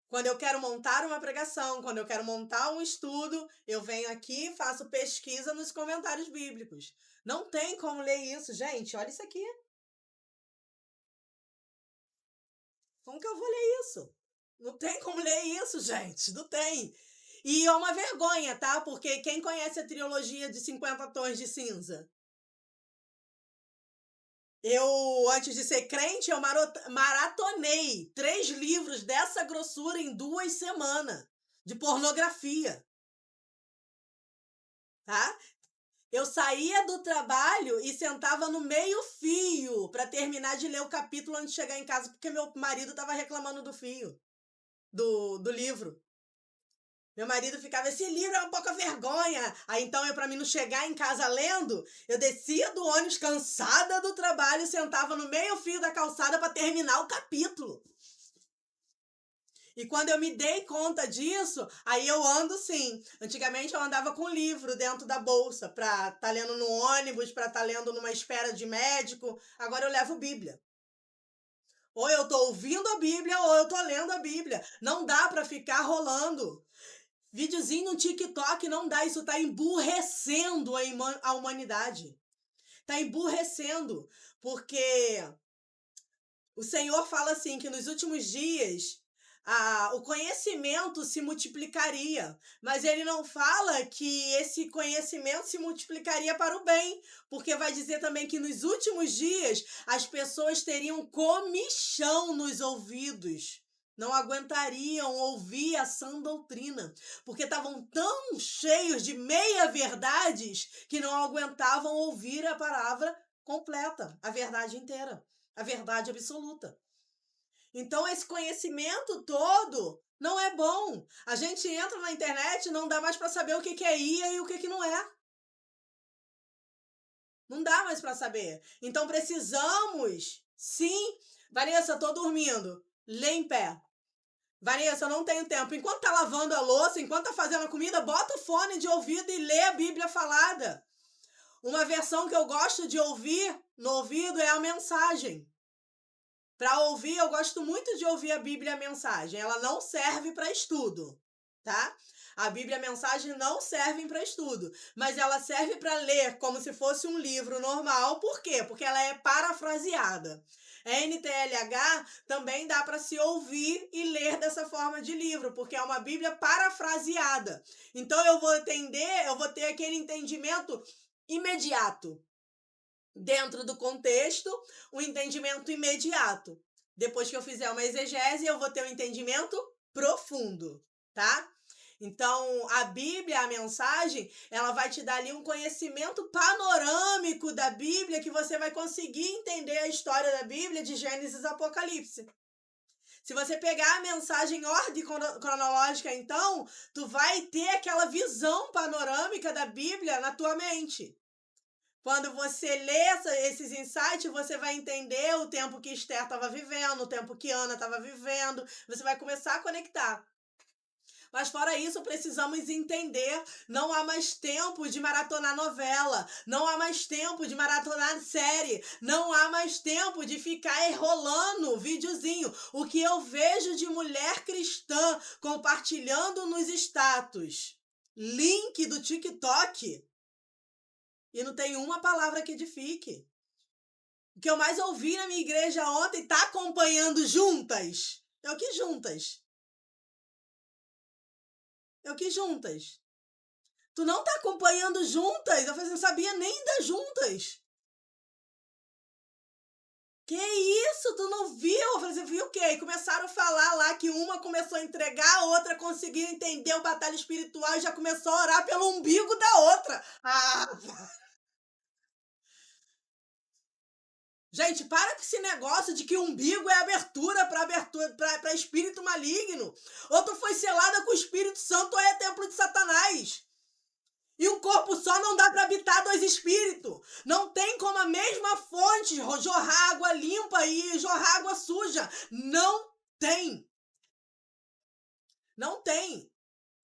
Quando eu quero montar uma pregação, quando eu quero montar um estudo, eu venho aqui e faço pesquisa nos comentários bíblicos. Não tem como ler isso, gente. Olha isso aqui. Como que eu vou ler isso? Não tem como ler isso, gente. Não tem. E é uma vergonha, tá? Porque quem conhece a trilogia de 50 Tons de Cinza? Eu, antes de ser crente, eu maratonei 3 livros dessa grossura em 2 semanas de pornografia. Tá? Eu saía do trabalho e sentava no meio-fio para terminar de ler o capítulo antes de chegar em casa, porque meu marido estava reclamando do fio. do livro. Meu marido ficava, esse livro é uma pouca vergonha. Aí então, para mim não chegar em casa lendo, eu descia do ônibus cansada do trabalho e sentava no meio fio da calçada para terminar o capítulo. E quando eu me dei conta disso, aí eu ando sim. Antigamente eu andava com livro dentro da bolsa para estar lendo no ônibus, para estar lendo numa espera de médico. Agora eu levo Bíblia. Ou eu tô ouvindo a Bíblia ou eu tô lendo a Bíblia. Não dá para ficar rolando videozinho no TikTok, não dá. Isso tá emburrecendo a humanidade. Tá emburrecendo. Porque o Senhor fala assim que nos últimos dias o conhecimento se multiplicaria, mas ele não fala que esse conhecimento se multiplicaria para o bem, porque vai dizer também que nos últimos dias as pessoas teriam comichão nos ouvidos, não aguentariam ouvir a sã doutrina, porque estavam tão cheios de meia-verdades que não aguentavam ouvir a palavra completa, a verdade inteira, a verdade absoluta. Então, esse conhecimento todo não é bom. A gente entra na internet e não dá mais para saber o que é IA e o que não é. Não dá mais para saber. Então, precisamos, sim. Vanessa, tô dormindo. Lê em pé. Vanessa, eu não tenho tempo. Enquanto tá lavando a louça, enquanto tá fazendo a comida, bota o fone de ouvido e lê a Bíblia falada. Uma versão que eu gosto de ouvir no ouvido é a mensagem. Para ouvir, eu gosto muito de ouvir a Bíblia a mensagem. Ela não serve para estudo, tá? A Bíblia a mensagem não serve para estudo, mas ela serve para ler como se fosse um livro normal. Por quê? Porque ela é parafraseada. NTLH também dá para se ouvir e ler dessa forma de livro, porque é uma Bíblia parafraseada. Então eu vou ter aquele entendimento imediato. Dentro do contexto, um entendimento imediato. Depois que eu fizer uma exegese, eu vou ter um entendimento profundo, tá? Então, a Bíblia, a mensagem, ela vai te dar ali um conhecimento panorâmico da Bíblia, que você vai conseguir entender a história da Bíblia de Gênesis a Apocalipse. Se você pegar a mensagem em ordem cronológica, então, tu vai ter aquela visão panorâmica da Bíblia na tua mente. Quando você lê esses insights, você vai entender o tempo que Esther estava vivendo, o tempo que Ana estava vivendo. Você vai começar a conectar. Mas fora isso, precisamos entender, não há mais tempo de maratonar novela, não há mais tempo de maratonar série, não há mais tempo de ficar enrolando videozinho. O que eu vejo de mulher cristã compartilhando nos status, link do TikTok, e não tem uma palavra que edifique. O que eu mais ouvi na minha igreja ontem, tá acompanhando juntas. É o que juntas? É o que juntas? Tu não tá acompanhando juntas? Eu falei assim, não sabia nem das juntas. Que isso? Tu não viu? Eu falei assim, viu o quê? E começaram a falar lá que uma começou a entregar, a outra conseguiu entender o batalha espiritual e já começou a orar pelo umbigo da outra. Gente, para com esse negócio de que umbigo é abertura para espírito maligno. Ou tu foi selada com o Espírito Santo ou é templo de Satanás. E um corpo só não dá para habitar dois espíritos. Não tem como a mesma fonte jorrar água limpa e jorrar água suja. Não tem. Não tem.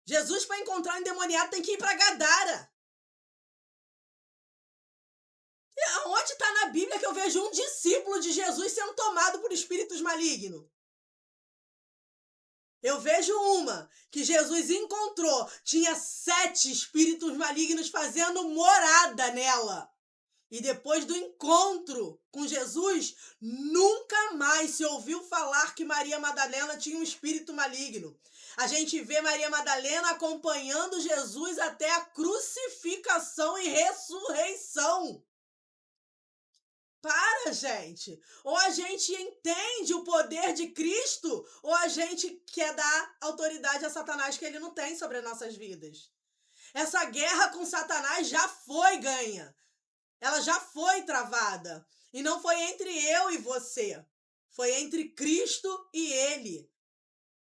Jesus, para encontrar um endemoniado, tem que ir para Gadara. Onde está na Bíblia que eu vejo um discípulo de Jesus sendo tomado por espíritos malignos? Eu vejo uma que Jesus encontrou, tinha 7 espíritos malignos fazendo morada nela. E depois do encontro com Jesus, nunca mais se ouviu falar que Maria Madalena tinha um espírito maligno. A gente vê Maria Madalena acompanhando Jesus até a crucificação e ressurreição. Para, gente! Ou a gente entende o poder de Cristo, ou a gente quer dar autoridade a Satanás que ele não tem sobre as nossas vidas. Essa guerra com Satanás já foi ganha. Ela já foi travada. E não foi entre eu e você. Foi entre Cristo e ele.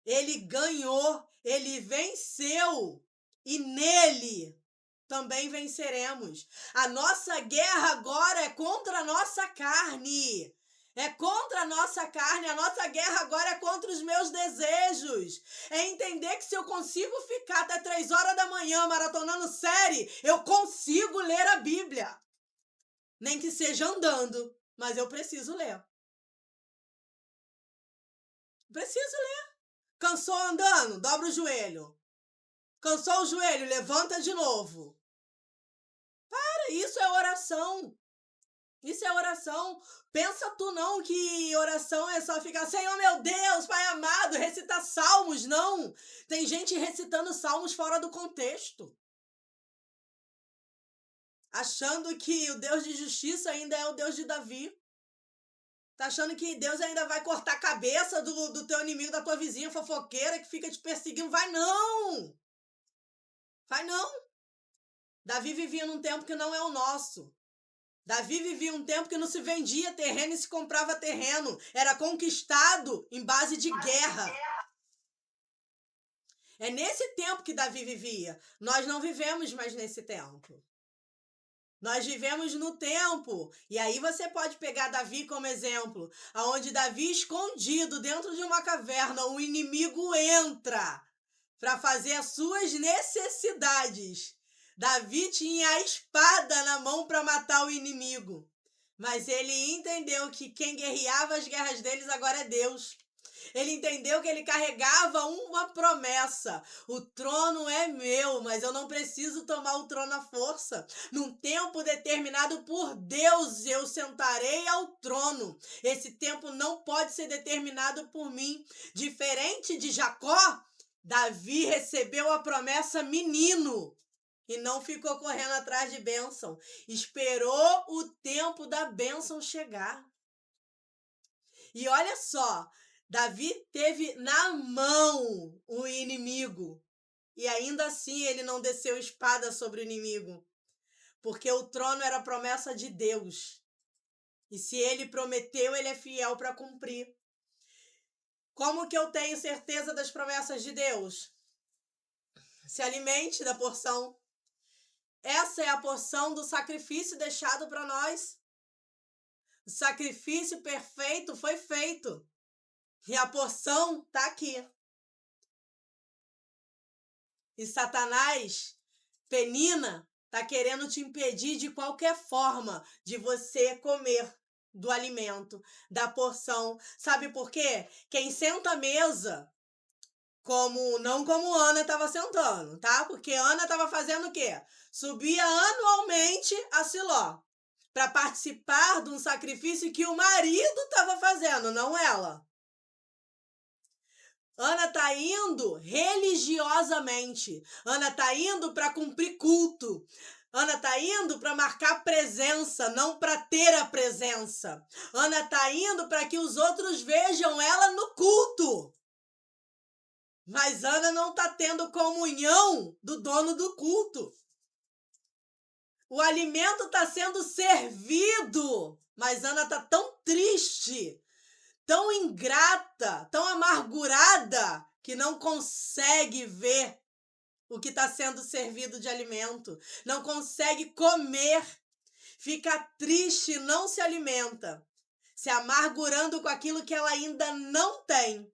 Ele ganhou, ele venceu. E nele também venceremos. A nossa guerra agora é contra a nossa carne. É contra a nossa carne. A nossa guerra agora é contra os meus desejos. É entender que se eu consigo ficar até 3 horas da manhã maratonando série, eu consigo ler a Bíblia. Nem que seja andando, mas eu preciso ler. Preciso ler. Cansou andando? Dobra o joelho. Cansou o joelho? Levanta de novo. Isso é oração. Isso é oração. Pensa tu não que oração é só ficar, Senhor meu Deus, Pai amado, recitar salmos. Não. Tem gente recitando salmos fora do contexto. Achando que o Deus de justiça ainda é o Deus de Davi. Tá achando que Deus ainda vai cortar a cabeça do teu inimigo, da tua vizinha fofoqueira que fica te perseguindo. Vai não. Vai não. Davi vivia num tempo que não é o nosso. Davi vivia um tempo que não se vendia terreno e se comprava terreno. Era conquistado em base de guerra. É nesse tempo que Davi vivia. Nós não vivemos mais nesse tempo. Nós vivemos no tempo. E aí você pode pegar Davi como exemplo. Onde Davi, escondido dentro de uma caverna, o inimigo entra para fazer as suas necessidades. Davi tinha a espada na mão para matar o inimigo. Mas ele entendeu que quem guerreava as guerras deles agora é Deus. Ele entendeu que ele carregava uma promessa. O trono é meu, mas eu não preciso tomar o trono à força. Num tempo determinado por Deus, eu sentarei ao trono. Esse tempo não pode ser determinado por mim. Diferente de Jacó, Davi recebeu a promessa menino. E não ficou correndo atrás de bênção. Esperou o tempo da bênção chegar. E olha só, Davi teve na mão o inimigo. E ainda assim ele não desceu espada sobre o inimigo. Porque o trono era a promessa de Deus. E se ele prometeu, ele é fiel para cumprir. Como que eu tenho certeza das promessas de Deus? Se alimente da porção. Essa é a porção do sacrifício deixado para nós. O sacrifício perfeito foi feito. E a porção está aqui. E Satanás, Penina, está querendo te impedir de qualquer forma de você comer do alimento, da porção. Sabe por quê? Quem senta à mesa, não como Ana estava sentando, tá? Porque Ana estava fazendo o quê? Subia anualmente a Siló para participar de um sacrifício que o marido estava fazendo, não ela. Ana está indo religiosamente. Ana está indo para cumprir culto. Ana está indo para marcar presença, não para ter a presença. Ana está indo para que os outros vejam ela no culto. Mas Ana não está tendo comunhão do dono do culto. O alimento está sendo servido, mas Ana está tão triste, tão ingrata, tão amargurada, que não consegue ver o que está sendo servido de alimento. Não consegue comer. Fica triste, não se alimenta. Se amargurando com aquilo que ela ainda não tem.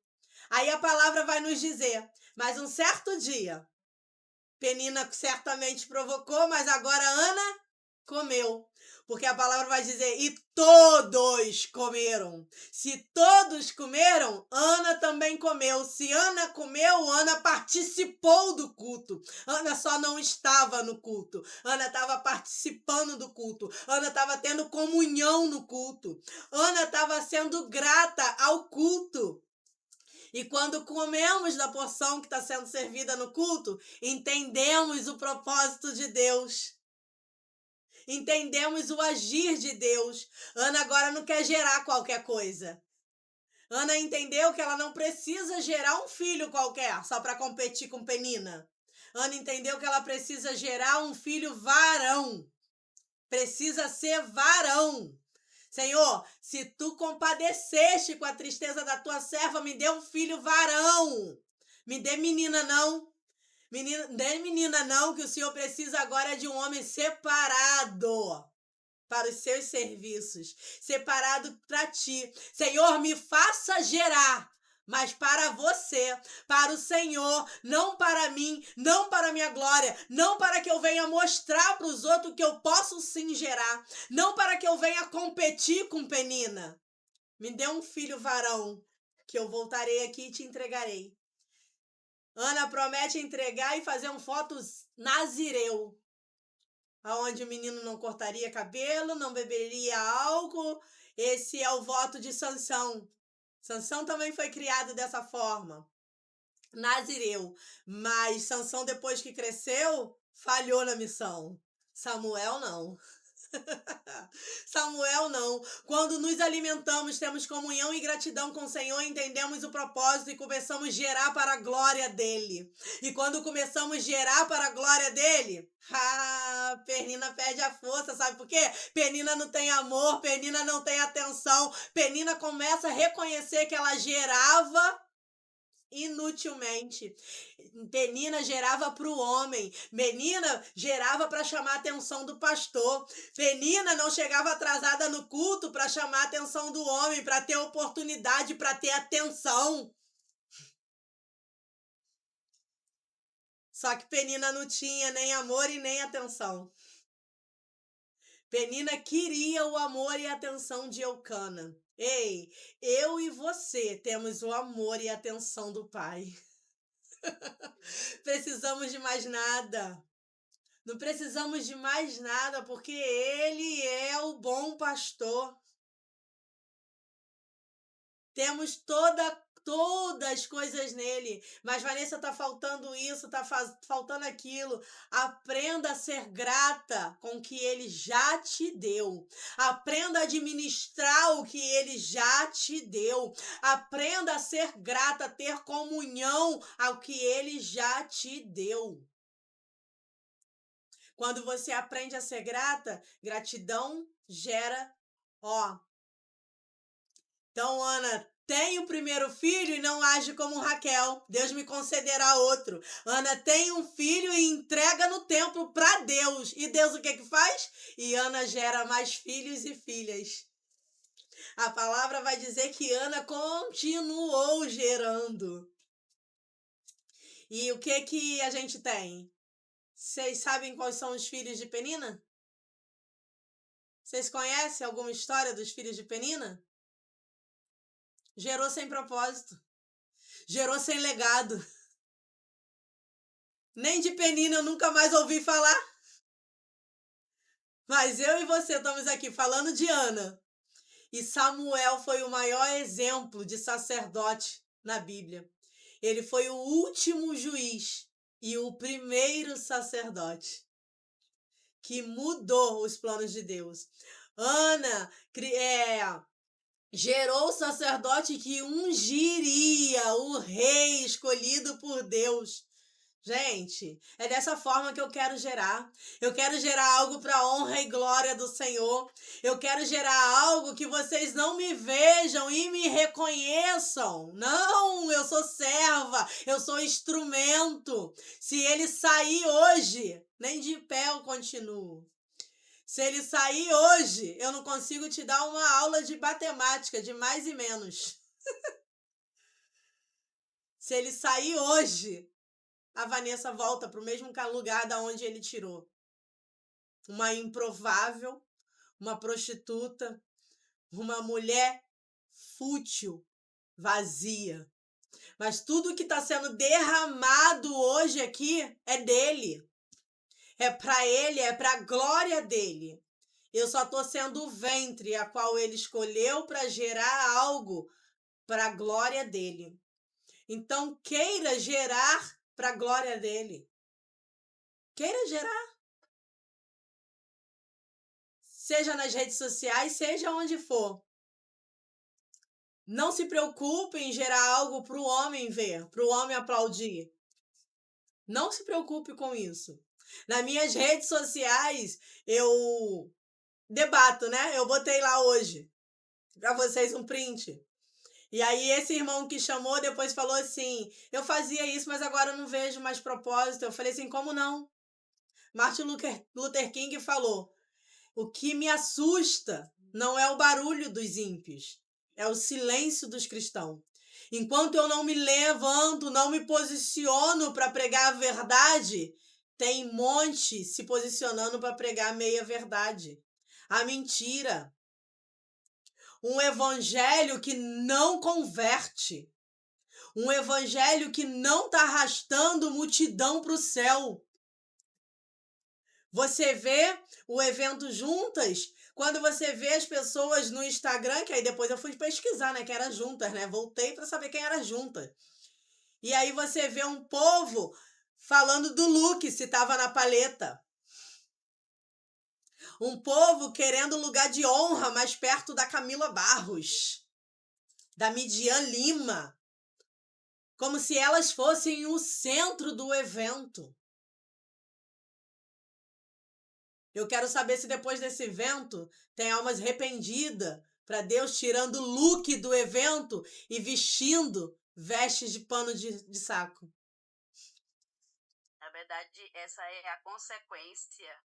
Aí a palavra vai nos dizer, mas um certo dia, Penina certamente provocou, mas agora Ana comeu. Porque a palavra vai dizer, e todos comeram. Se todos comeram, Ana também comeu. Se Ana comeu, Ana participou do culto. Ana só não estava no culto. Ana estava participando do culto. Ana estava tendo comunhão no culto. Ana estava sendo grata ao culto. E quando comemos da porção que está sendo servida no culto, entendemos o propósito de Deus. Entendemos o agir de Deus. Ana agora não quer gerar qualquer coisa. Ana entendeu que ela não precisa gerar um filho qualquer só para competir com Penina. Ana entendeu que ela precisa gerar um filho varão. Precisa ser varão. Senhor, se tu compadeceste com a tristeza da tua serva, me dê um filho varão. Me dê menina não. Menina não, que o Senhor precisa agora de um homem separado para os seus serviços, separado para ti. Senhor, me faça gerar, mas para você, para o Senhor, não para mim, não para minha glória, não para que eu venha mostrar para os outros que eu posso sim gerar, não para que eu venha competir com Penina. Me dê um filho varão, que eu voltarei aqui e te entregarei. Ana promete entregar e fazer um foto nazireu, aonde o menino não cortaria cabelo, não beberia álcool. Esse é o voto de Sansão. Sansão também foi criado dessa forma, nazireu. Mas Sansão, depois que cresceu, falhou na missão. Samuel não. Samuel não. Quando nos alimentamos, temos comunhão e gratidão com o Senhor, entendemos o propósito e começamos a gerar para a glória dele. E quando começamos a gerar para a glória dele, Penina perde a força, sabe por quê? Penina não tem amor, Penina não tem atenção, Penina começa a reconhecer que ela gerava inutilmente. Penina gerava para o homem, Penina gerava para chamar a atenção do pastor, Penina não chegava atrasada no culto para chamar a atenção do homem, para ter oportunidade, para ter atenção. Só que Penina não tinha nem amor e nem atenção. Penina queria o amor e a atenção de Eucana. Ei, eu e você temos o amor e a atenção do Pai. Precisamos de mais nada. Não precisamos de mais nada, porque Ele é o bom pastor. Temos todas as coisas nele. Mas, Vanessa, tá faltando isso, tá faltando aquilo. Aprenda a ser grata com o que ele já te deu. Aprenda a administrar o que ele já te deu. Aprenda a ser grata, a ter comunhão ao que ele já te deu. Quando você aprende a ser grata, gratidão gera, Então, Ana, tem o primeiro filho e não age como Raquel. Deus me concederá outro. Ana tem um filho e entrega no templo para Deus. E Deus o que faz? E Ana gera mais filhos e filhas. A palavra vai dizer que Ana continuou gerando. E o que a gente tem? Vocês sabem quais são os filhos de Penina? Vocês conhecem alguma história dos filhos de Penina? Gerou sem propósito. Gerou sem legado. Nem de Penina eu nunca mais ouvi falar. Mas eu e você estamos aqui falando de Ana. E Samuel foi o maior exemplo de sacerdote na Bíblia. Ele foi o último juiz e o primeiro sacerdote que mudou os planos de Deus. Ana gerou o sacerdote que ungiria o rei escolhido por Deus. Gente, é dessa forma que eu quero gerar. Eu quero gerar algo para a honra e glória do Senhor. Eu quero gerar algo que vocês não me vejam e me reconheçam. Não, eu sou serva, eu sou instrumento. Se ele sair hoje, nem de pé eu continuo. Se ele sair hoje, eu não consigo te dar uma aula de matemática, de mais e menos. Se ele sair hoje, a Vanessa volta para o mesmo lugar da onde ele tirou. Uma improvável, uma prostituta, uma mulher fútil, vazia. Mas tudo que está sendo derramado hoje aqui é dele. É para ele, é para a glória dele. Eu só estou sendo o ventre a qual ele escolheu para gerar algo para a glória dele. Então, queira gerar para a glória dele. Queira gerar. Seja nas redes sociais, seja onde for. Não se preocupe em gerar algo para o homem ver, para o homem aplaudir. Não se preocupe com isso. Nas minhas redes sociais, eu debato, né? Eu botei lá hoje para vocês um print. E aí esse irmão que chamou depois falou assim, eu fazia isso, mas agora eu não vejo mais propósito. Eu falei assim, como não? Martin Luther King falou, o que me assusta não é o barulho dos ímpios, é o silêncio dos cristãos. Enquanto eu não me levanto, não me posiciono para pregar a verdade, tem um monte se posicionando para pregar a meia verdade, a mentira. Um evangelho que não converte. Um evangelho que não está arrastando multidão para o céu. Você vê o evento juntas, quando você vê as pessoas no Instagram, que aí depois eu fui pesquisar, né, quem era juntas, né? Voltei para saber quem era juntas. E aí você vê um povo falando do Luke, se estava na paleta. Um povo querendo lugar de honra mais perto da Camila Barros, da Midian Lima, como se elas fossem o centro do evento. Eu quero saber se depois desse evento tem almas arrependidas para Deus tirando o look do evento e vestindo vestes de pano de saco. Na verdade, essa é a consequência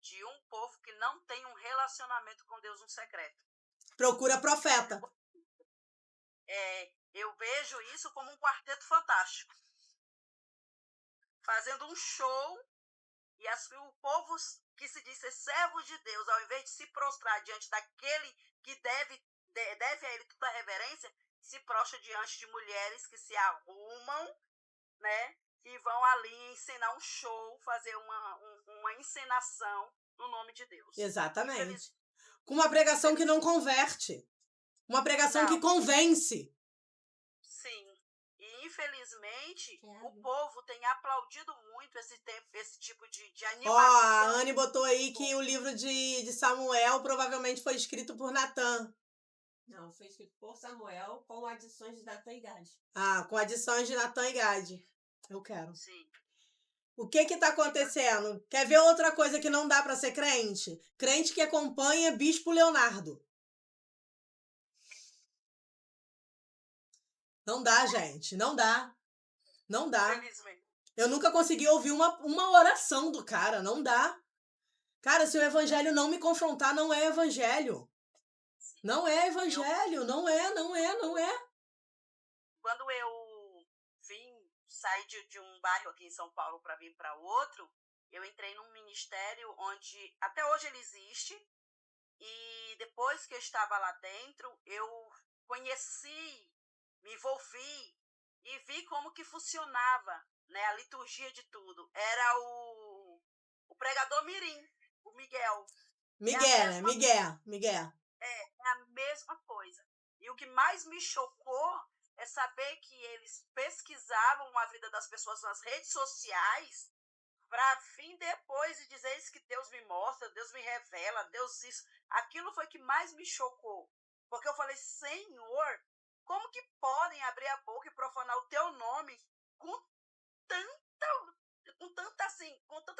de um povo que não tem um relacionamento com Deus no secreto. Procura profeta. Eu vejo isso como um quarteto fantástico. Fazendo um show e o povo que se diz ser servo de Deus, ao invés de se prostrar diante daquele que deve a ele toda a reverência, se prostra diante de mulheres que se arrumam, né? E vão ali encenar um show, fazer uma encenação no nome de Deus. Exatamente. Com uma pregação que não converte. Uma pregação que convence. Sim. E, infelizmente, o povo tem aplaudido muito esse tipo de animação. A Anne botou aí que o livro de Samuel provavelmente foi escrito por Natan. Não, foi escrito por Samuel com adições de Natan e Gade. Com adições de Natan e Gade. Eu quero. Sim. O que tá acontecendo? Quer ver outra coisa que não dá para ser crente? Crente que acompanha Bispo Leonardo. Não dá, gente. Não dá. Não dá. Infelizmente. Eu nunca consegui ouvir uma oração do cara. Não dá. Cara, se o evangelho não me confrontar, não é evangelho. Não é evangelho. Não é. Quando eu vim sair de um bairro aqui em São Paulo para vir para outro, eu entrei num ministério onde até hoje ele existe. E depois que eu estava lá dentro, eu conheci, me envolvi e vi como que funcionava, né, a liturgia de tudo. Era o pregador mirim, o Miguel. Miguel. É a mesma coisa. E o que mais me chocou é saber que eles pesquisavam a vida das pessoas nas redes sociais para fim depois de dizer isso que Deus me mostra, Deus me revela, Deus isso. Aquilo foi que mais me chocou. Porque eu falei, Senhor, como que podem abrir a boca e profanar o teu nome com tanta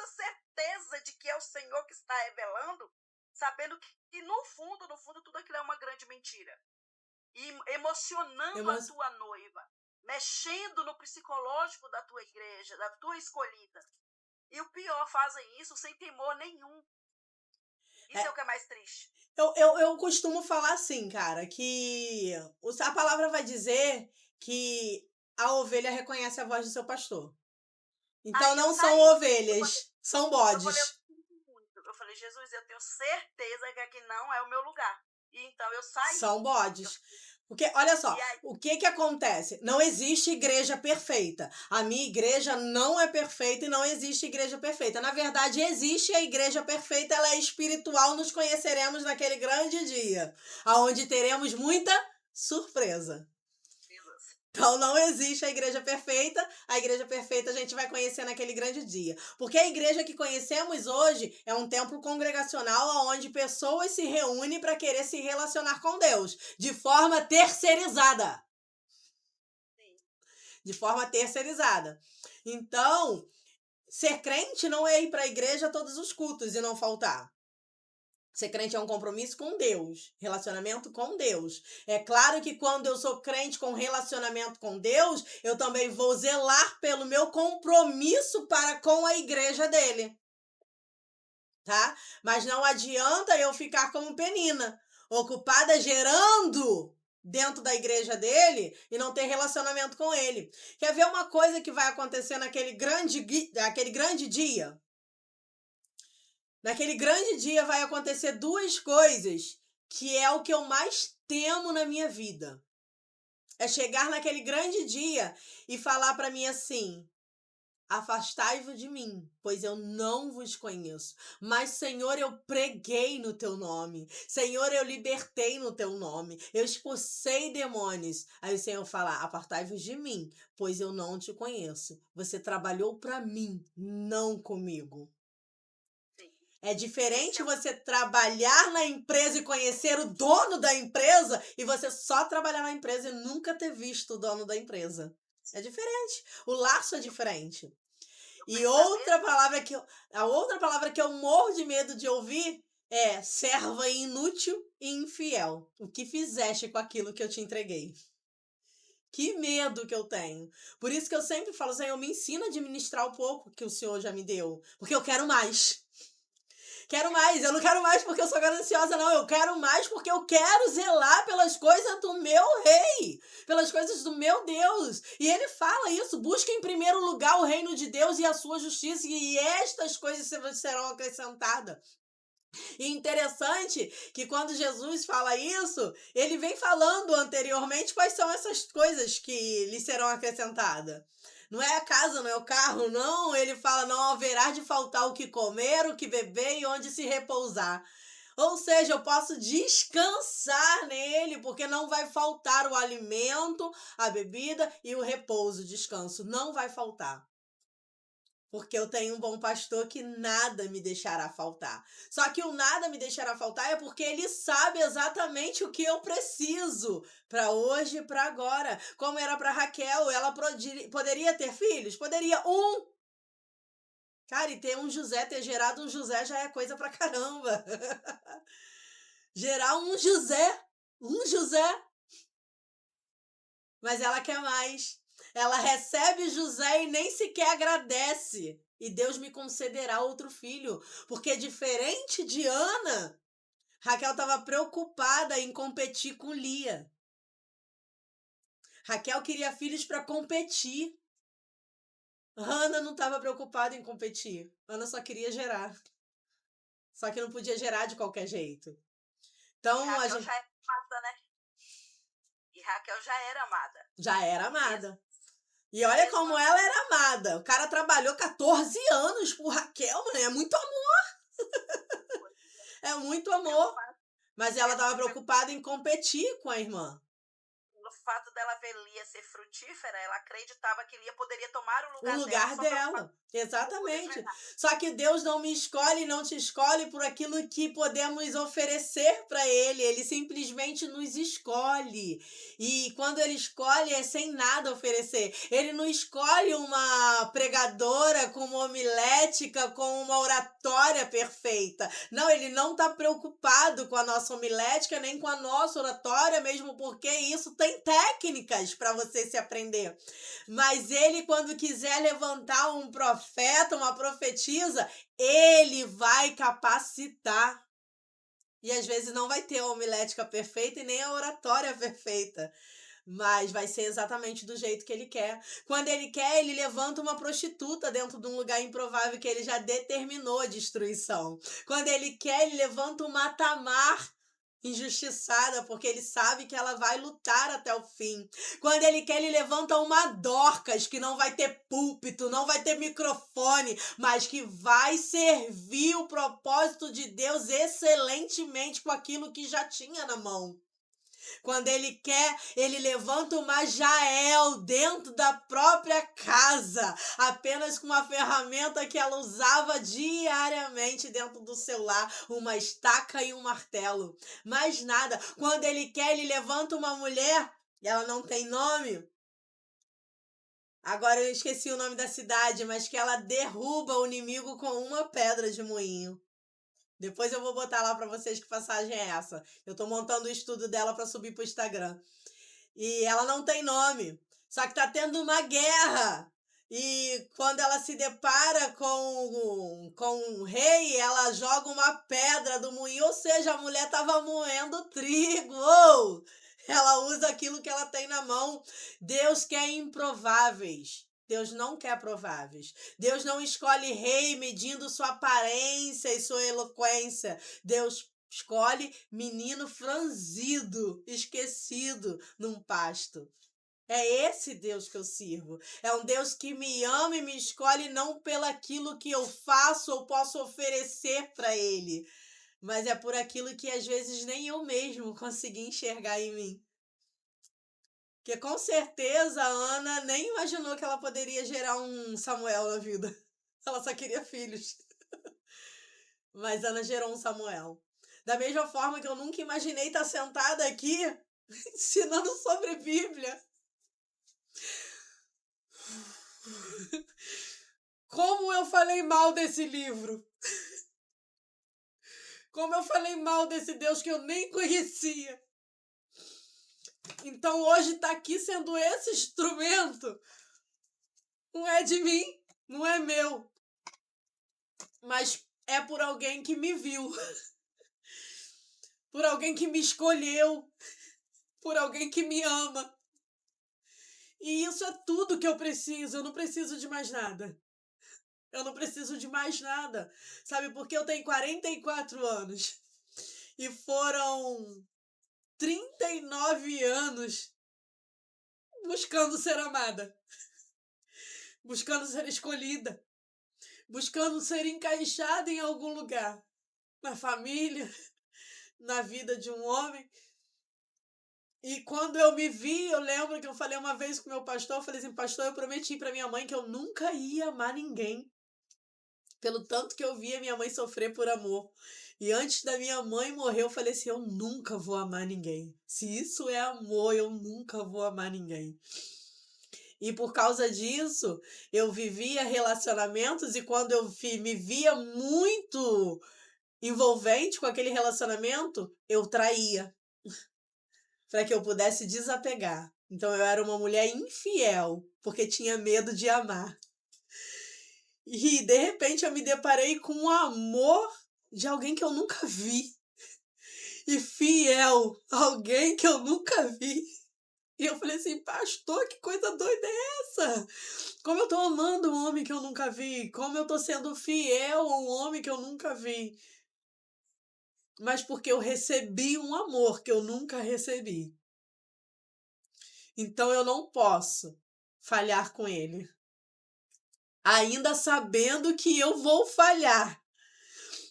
certeza de que é o Senhor que está revelando, sabendo que no fundo, tudo aquilo é uma grande mentira. E emocionando a tua noiva, mexendo no psicológico da tua igreja, da tua escolhida. E o pior, fazem isso sem temor nenhum. Isso é o que é mais triste. Eu costumo falar assim, cara, que a palavra vai dizer que a ovelha reconhece a voz do seu pastor. Então não são ovelhas, são bodes. Eu falei, Jesus, eu tenho certeza que aqui não é o meu lugar. E então eu saí. São bodes. Porque, olha só, o que acontece? Não existe igreja perfeita. A minha igreja não é perfeita e não existe igreja perfeita. Na verdade, existe a igreja perfeita, ela é espiritual, nos conheceremos naquele grande dia, onde teremos muita surpresa. Então não existe a igreja perfeita a gente vai conhecer naquele grande dia. Porque a igreja que conhecemos hoje é um templo congregacional onde pessoas se reúnem para querer se relacionar com Deus, de forma terceirizada. Sim. De forma terceirizada. Então, ser crente não é ir para a igreja todos os cultos e não faltar. Ser crente é um compromisso com Deus, relacionamento com Deus. É claro que quando eu sou crente com relacionamento com Deus, eu também vou zelar pelo meu compromisso para com a igreja dele, tá? Mas não adianta eu ficar como Penina, ocupada gerando dentro da igreja dele e não ter relacionamento com ele. Quer ver uma coisa que vai acontecer naquele grande dia? Naquele grande dia vai acontecer duas coisas que é o que eu mais temo na minha vida. É chegar naquele grande dia e falar para mim assim: afastai-vos de mim, pois eu não vos conheço. Mas, Senhor, eu preguei no teu nome. Senhor, eu libertei no teu nome. Eu expulsei demônios. Aí o Senhor fala: apartai-vos de mim, pois eu não te conheço. Você trabalhou para mim, não comigo. É diferente você trabalhar na empresa e conhecer o dono da empresa e você só trabalhar na empresa e nunca ter visto o dono da empresa. É diferente. O laço é diferente. E a outra palavra que eu morro de medo de ouvir é serva inútil e infiel. O que fizeste com aquilo que eu te entreguei? Que medo que eu tenho. Por isso que eu sempre falo, Senhor, me ensina a administrar o pouco que o Senhor já me deu. Porque eu quero mais. Quero mais, eu não quero mais porque eu sou gananciosa, não. Eu quero mais porque eu quero zelar pelas coisas do meu rei, pelas coisas do meu Deus. E ele fala isso: busca em primeiro lugar o reino de Deus e a sua justiça, e estas coisas serão acrescentadas. E interessante que quando Jesus fala isso, ele vem falando anteriormente quais são essas coisas que lhe serão acrescentadas. Não é a casa, não é o carro, não. Ele fala: não haverá de faltar o que comer, o que beber e onde se repousar. Ou seja, eu posso descansar nele, porque não vai faltar o alimento, a bebida e o repouso, o descanso. Não vai faltar. Porque eu tenho um bom pastor que nada me deixará faltar. Só que o nada me deixará faltar é porque ele sabe exatamente o que eu preciso para hoje e para agora. Como era para Raquel, ela poderia ter filhos? Poderia. Cara, e ter gerado um José já é coisa pra caramba. Gerar um José. Mas ela quer mais. Ela recebe José e nem sequer agradece. E Deus me concederá outro filho. Porque diferente de Ana, Raquel estava preocupada em competir com Lia. Raquel queria filhos para competir. Ana não estava preocupada em competir. Ana só queria gerar. Só que não podia gerar de qualquer jeito. Então, Raquel já era amada, né? E Raquel já era amada. Já era amada. E olha como ela era amada. O cara trabalhou 14 anos por Raquel, mano. É muito amor. É muito amor. Mas ela estava preocupada em competir com a irmã. No fato dela ver Lia ser frutífera, ela acreditava que Lia poderia tomar o lugar dela. Exatamente. Só que Deus não me escolhe, não te escolhe por aquilo que podemos oferecer para ele. Ele simplesmente nos escolhe. E quando ele escolhe é sem nada oferecer. Ele não escolhe uma pregadora com uma homilética, com uma oratória perfeita. Não, ele não está preocupado com a nossa homilética nem com a nossa oratória, mesmo porque isso tem técnicas para você se aprender. Mas ele, quando quiser levantar um profeta, uma profetisa, ele vai capacitar. E às vezes não vai ter a homilética perfeita e nem a oratória perfeita. Mas vai ser exatamente do jeito que ele quer. Quando ele quer, ele levanta uma prostituta dentro de um lugar improvável que ele já determinou a destruição. Quando ele quer, ele levanta uma Tamar injustiçada, porque ele sabe que ela vai lutar até o fim. Quando ele quer, ele levanta uma Dorcas, que não vai ter púlpito, não vai ter microfone, mas que vai servir o propósito de Deus excelentemente com aquilo que já tinha na mão. Quando ele quer, ele levanta uma Jael dentro da própria casa, apenas com uma ferramenta que ela usava diariamente dentro do seu lar, uma estaca e um martelo. Mais nada. Quando ele quer, ele levanta uma mulher, e ela não tem nome. Agora eu esqueci o nome da cidade, mas que ela derruba o inimigo com uma pedra de moinho. Depois eu vou botar lá para vocês que passagem é essa. Eu tô montando o estudo dela para subir pro Instagram. E ela não tem nome. Só que tá tendo uma guerra. E quando ela se depara com um rei, ela joga uma pedra do moinho. Ou seja, a mulher tava moendo trigo. Oh! Ela usa aquilo que ela tem na mão. Deus quer improváveis. Deus não quer prováveis. Deus não escolhe rei medindo sua aparência e sua eloquência. Deus escolhe menino franzido, esquecido num pasto. É esse Deus que eu sirvo. É um Deus que me ama e me escolhe não pelaquilo que eu faço ou posso oferecer para Ele, mas é por aquilo que às vezes nem eu mesmo consegui enxergar em mim. Porque com certeza a Ana nem imaginou que ela poderia gerar um Samuel na vida. Ela só queria filhos. Mas Ana gerou um Samuel. Da mesma forma que eu nunca imaginei estar sentada aqui ensinando sobre Bíblia. Como eu falei mal desse livro. Como eu falei mal desse Deus que eu nem conhecia. Então hoje tá aqui sendo esse instrumento. Não é de mim, não é meu. Mas é por alguém que me viu. Por alguém que me escolheu. Por alguém que me ama. E isso é tudo que eu preciso. Eu não preciso de mais nada. Eu não preciso de mais nada. Sabe, porque eu tenho 44 anos. E foram 39 anos buscando ser amada. Buscando ser escolhida. Buscando ser encaixada em algum lugar. Na família. Na vida de um homem. E quando eu me vi, eu lembro que eu falei uma vez com o meu pastor, eu falei assim, pastor, eu prometi para minha mãe que eu nunca ia amar ninguém. Pelo tanto que eu via minha mãe sofrer por amor. E antes da minha mãe morrer, eu falei assim, eu nunca vou amar ninguém. Se isso é amor, eu nunca vou amar ninguém. E por causa disso, eu vivia relacionamentos e quando eu me via muito envolvente com aquele relacionamento, eu traía. Para que eu pudesse desapegar. Então eu era uma mulher infiel, porque tinha medo de amar. E de repente eu me deparei com o amor de alguém que eu nunca vi. E fiel, alguém que eu nunca vi. E eu falei assim, pastor, que coisa doida é essa? Como eu tô amando um homem que eu nunca vi. Como eu tô sendo fiel a um homem que eu nunca vi. Mas porque eu recebi um amor que eu nunca recebi. Então eu não posso falhar com ele. Ainda sabendo que eu vou falhar.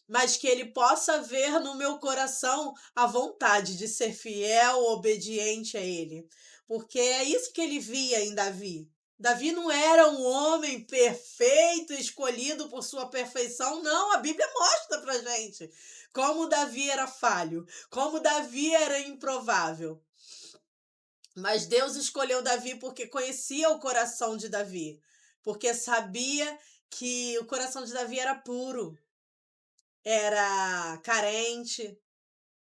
Mas que ele possa ver no meu coração a vontade de ser fiel, obediente a ele. Porque é isso que ele via em Davi. Davi não era um homem perfeito, escolhido por sua perfeição. Não, a Bíblia mostra pra gente como Davi era falho, como Davi era improvável. Mas Deus escolheu Davi porque conhecia o coração de Davi. Porque sabia que o coração de Davi era puro. Era carente.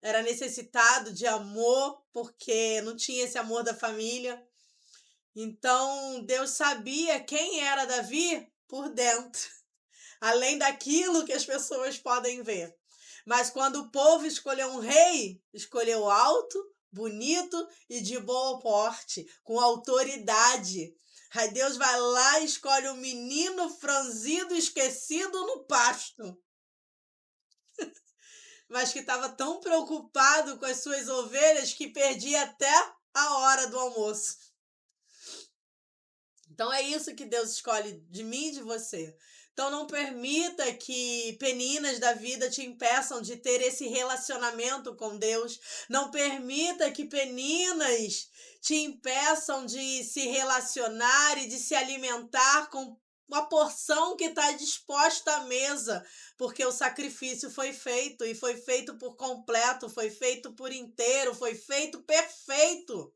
Era necessitado de amor, porque não tinha esse amor da família. Então, Deus sabia quem era Davi por dentro. Além daquilo que as pessoas podem ver. Mas quando o povo escolheu um rei, escolheu alto, bonito e de bom porte, com autoridade. Aí Deus vai lá e escolhe um menino franzido, esquecido no pasto. Mas que estava tão preocupado com as suas ovelhas que perdia até a hora do almoço. Então é isso que Deus escolhe de mim e de você. Então não permita que peninas da vida te impeçam de ter esse relacionamento com Deus. Não permita que peninas te impeçam de se relacionar e de se alimentar com uma porção que está disposta à mesa, porque o sacrifício foi feito e foi feito por completo, foi feito por inteiro, foi feito perfeito.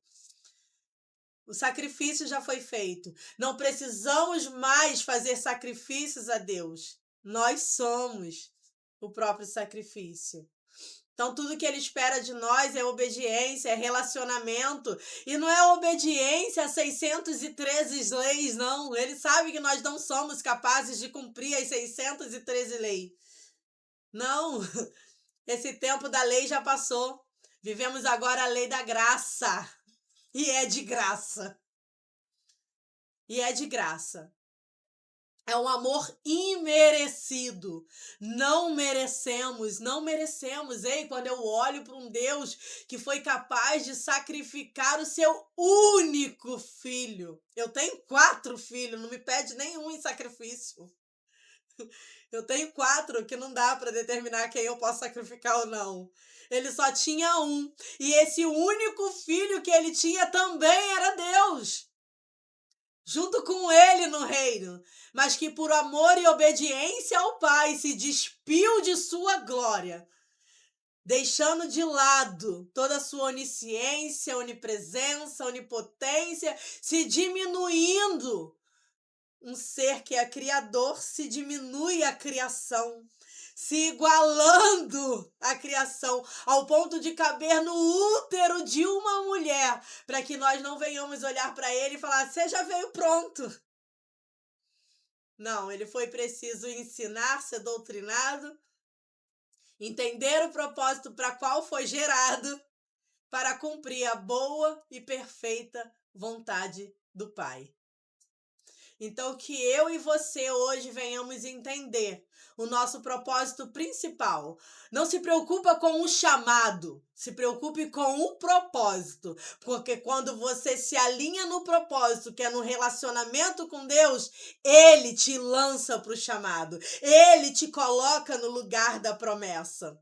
O sacrifício já foi feito. Não precisamos mais fazer sacrifícios a Deus. Nós somos. o próprio sacrifício. Então, tudo que ele espera de nós é obediência, é relacionamento. E não é obediência a 613 leis, não. Ele sabe que nós não somos capazes de cumprir as 613 leis. Não, esse tempo da lei já passou. Vivemos agora a lei da graça. E é de graça. E é de graça. É um amor imerecido. Não merecemos, não merecemos. Ei, quando eu olho para um Deus que foi capaz de sacrificar o seu único filho. Eu tenho 4 filhos, não me pede nenhum em sacrifício. Eu tenho 4 que não dá para determinar quem eu posso sacrificar ou não. Ele só tinha um. E esse único filho que ele tinha também era Deus. Junto com ele no reino, mas que por amor e obediência ao Pai se despiu de sua glória, deixando de lado toda a sua onisciência, onipresença, onipotência, se diminuindo. Um ser que é criador se diminui a criação, se igualando à criação, ao ponto de caber no útero de uma mulher, para que nós não venhamos olhar para ele e falar, você já veio pronto. Não, ele foi preciso ensinar, ser doutrinado, entender o propósito para qual foi gerado, para cumprir a boa e perfeita vontade do Pai. Então, que eu e você hoje venhamos entender o nosso propósito principal. Não se preocupa com o chamado, se preocupe com o propósito. Porque quando você se alinha no propósito, que é no relacionamento com Deus, Ele te lança para o chamado. Ele te coloca no lugar da promessa.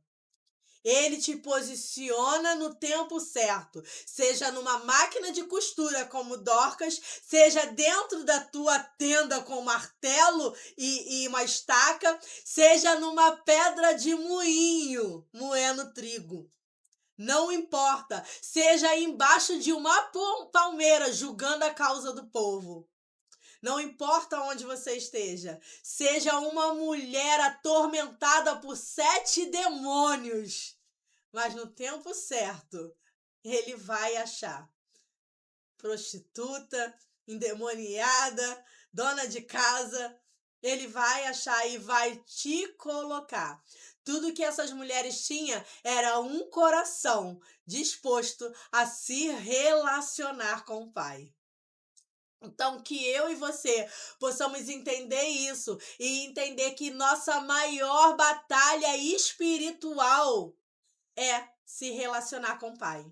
Ele te posiciona no tempo certo, seja numa máquina de costura como Dorcas, seja dentro da tua tenda com martelo e uma estaca, seja numa pedra de moinho, moendo trigo. Não importa, seja embaixo de uma palmeira, julgando a causa do povo. Não importa onde você esteja, seja uma mulher atormentada por 7 demônios. Mas no tempo certo, ele vai achar. Prostituta, endemoniada, dona de casa, ele vai achar e vai te colocar. Tudo que essas mulheres tinham era um coração disposto a se relacionar com o Pai. Então, que eu e você possamos entender isso e entender que nossa maior batalha espiritual é se relacionar com o Pai.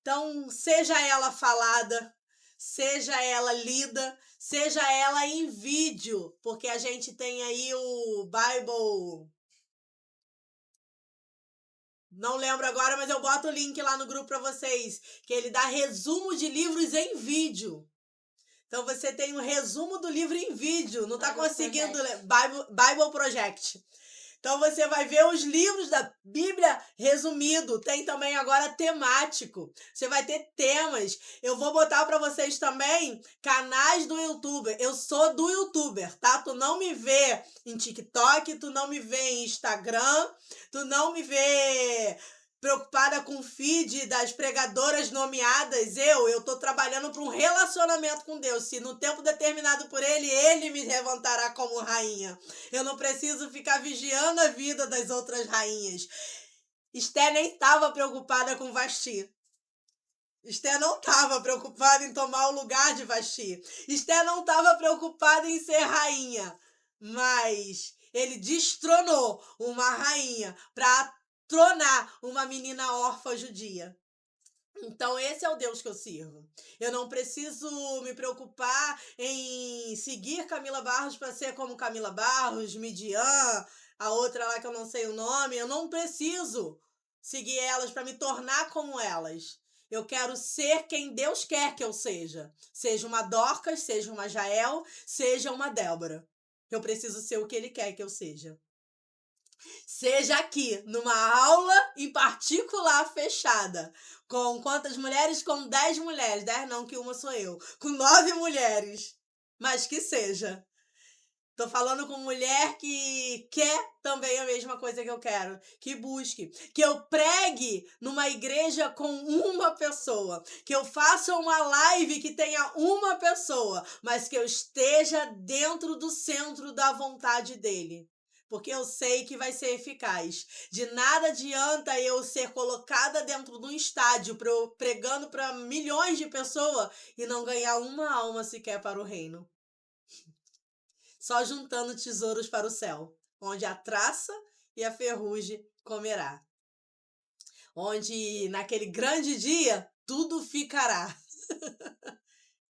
Então, seja ela falada, seja ela lida, seja ela em vídeo, porque a gente tem aí o Bible. Não lembro agora, mas eu boto o link lá no grupo para vocês, que ele dá resumo de livros em vídeo. Então você tem um resumo do livro em vídeo, não está conseguindo ler. Bible Project. Então você vai ver os livros da Bíblia resumido. Tem também agora temático. Você vai ter temas. Eu vou botar para vocês também canais do YouTuber. Eu sou do YouTuber, tá? Tu não me vê em TikTok, tu não me vê em Instagram, tu não me vê preocupada com o feed das pregadoras nomeadas. Eu tô trabalhando para um relacionamento com Deus. Se no tempo determinado por ele me levantará como rainha. Eu não preciso ficar vigiando a vida das outras rainhas. Esté nem estava preocupada com Vasti. Esté não estava preocupada em tomar o lugar de Vasti. Esté não estava preocupada em ser rainha. Mas ele destronou uma rainha para tronar uma menina órfã judia. Então esse é o Deus que eu sirvo. Eu não preciso me preocupar em seguir Camila Barros para ser como Camila Barros, Midian, a outra lá que eu não sei o nome. Eu não preciso seguir elas para me tornar como elas. Eu quero ser quem Deus quer que eu seja. Seja uma Dorcas, seja uma Jael, seja uma Débora. Eu preciso ser o que Ele quer que eu seja. Seja aqui, numa aula em particular fechada. Com quantas mulheres? Com 10 mulheres. 10 não, que uma sou eu. Com 9 mulheres. Mas que seja. Tô falando com mulher que quer também a mesma coisa que eu quero, que busque, que eu pregue numa igreja com uma pessoa, que eu faça uma live que tenha uma pessoa, mas que eu esteja dentro do centro da vontade dele. Porque eu sei que vai ser eficaz. De nada adianta eu ser colocada dentro de um estádio pregando para milhões de pessoas e não ganhar uma alma sequer para o reino. Só juntando tesouros para o céu, onde a traça e a ferrugem comerá. Onde naquele grande dia tudo ficará.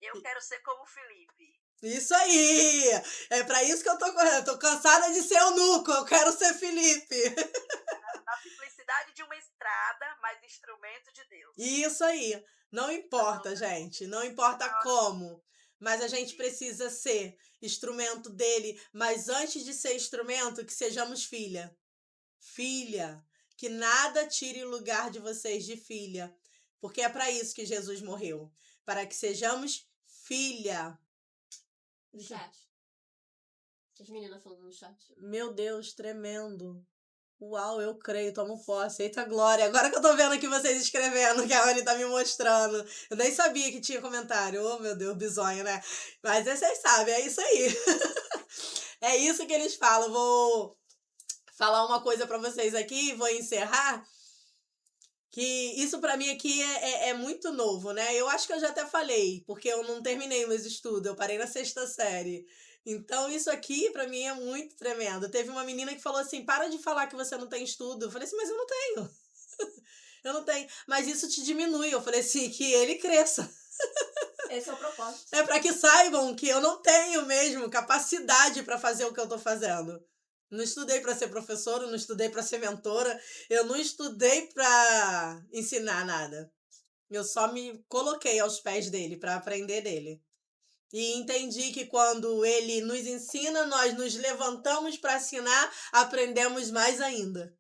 Eu quero ser como Felipe. Isso aí! É para isso que eu tô correndo. Eu tô cansada de ser eunuco, eu quero ser Felipe. Na simplicidade de uma estrada, mas instrumento de Deus. Isso aí. Não importa, gente. Não importa como. Mas a gente precisa ser instrumento dele. Mas antes de ser instrumento, que sejamos filha. Filha. Que nada tire o lugar de vocês de filha. Porque é para isso que Jesus morreu. Para que sejamos filha. No chat. As meninas falando no chat. Meu Deus, tremendo. Uau, eu creio, tomo posse. Eita glória. Agora que eu tô vendo aqui vocês escrevendo, que a Anny tá me mostrando. Eu nem sabia que tinha comentário. Oh, meu Deus, bizonho, né? Mas vocês sabem, é isso aí. É isso que eles falam. Vou falar uma coisa pra vocês aqui, vou encerrar. Que isso pra mim aqui é muito novo, né? Eu acho que eu já até falei, porque eu não terminei meus estudos, eu parei na 6ª série. Então isso aqui pra mim é muito tremendo. Teve uma menina que falou assim, para de falar que você não tem estudo. Eu falei assim, mas eu não tenho. Eu não tenho. Mas isso te diminui. Eu falei assim, que ele cresça. Esse é o propósito. É pra que saibam que eu não tenho mesmo capacidade pra fazer o que eu tô fazendo. Não estudei para ser professora, não estudei para ser mentora, eu não estudei para ensinar nada. Eu só me coloquei aos pés dele para aprender dele. E entendi que quando ele nos ensina, nós nos levantamos para ensinar, aprendemos mais ainda.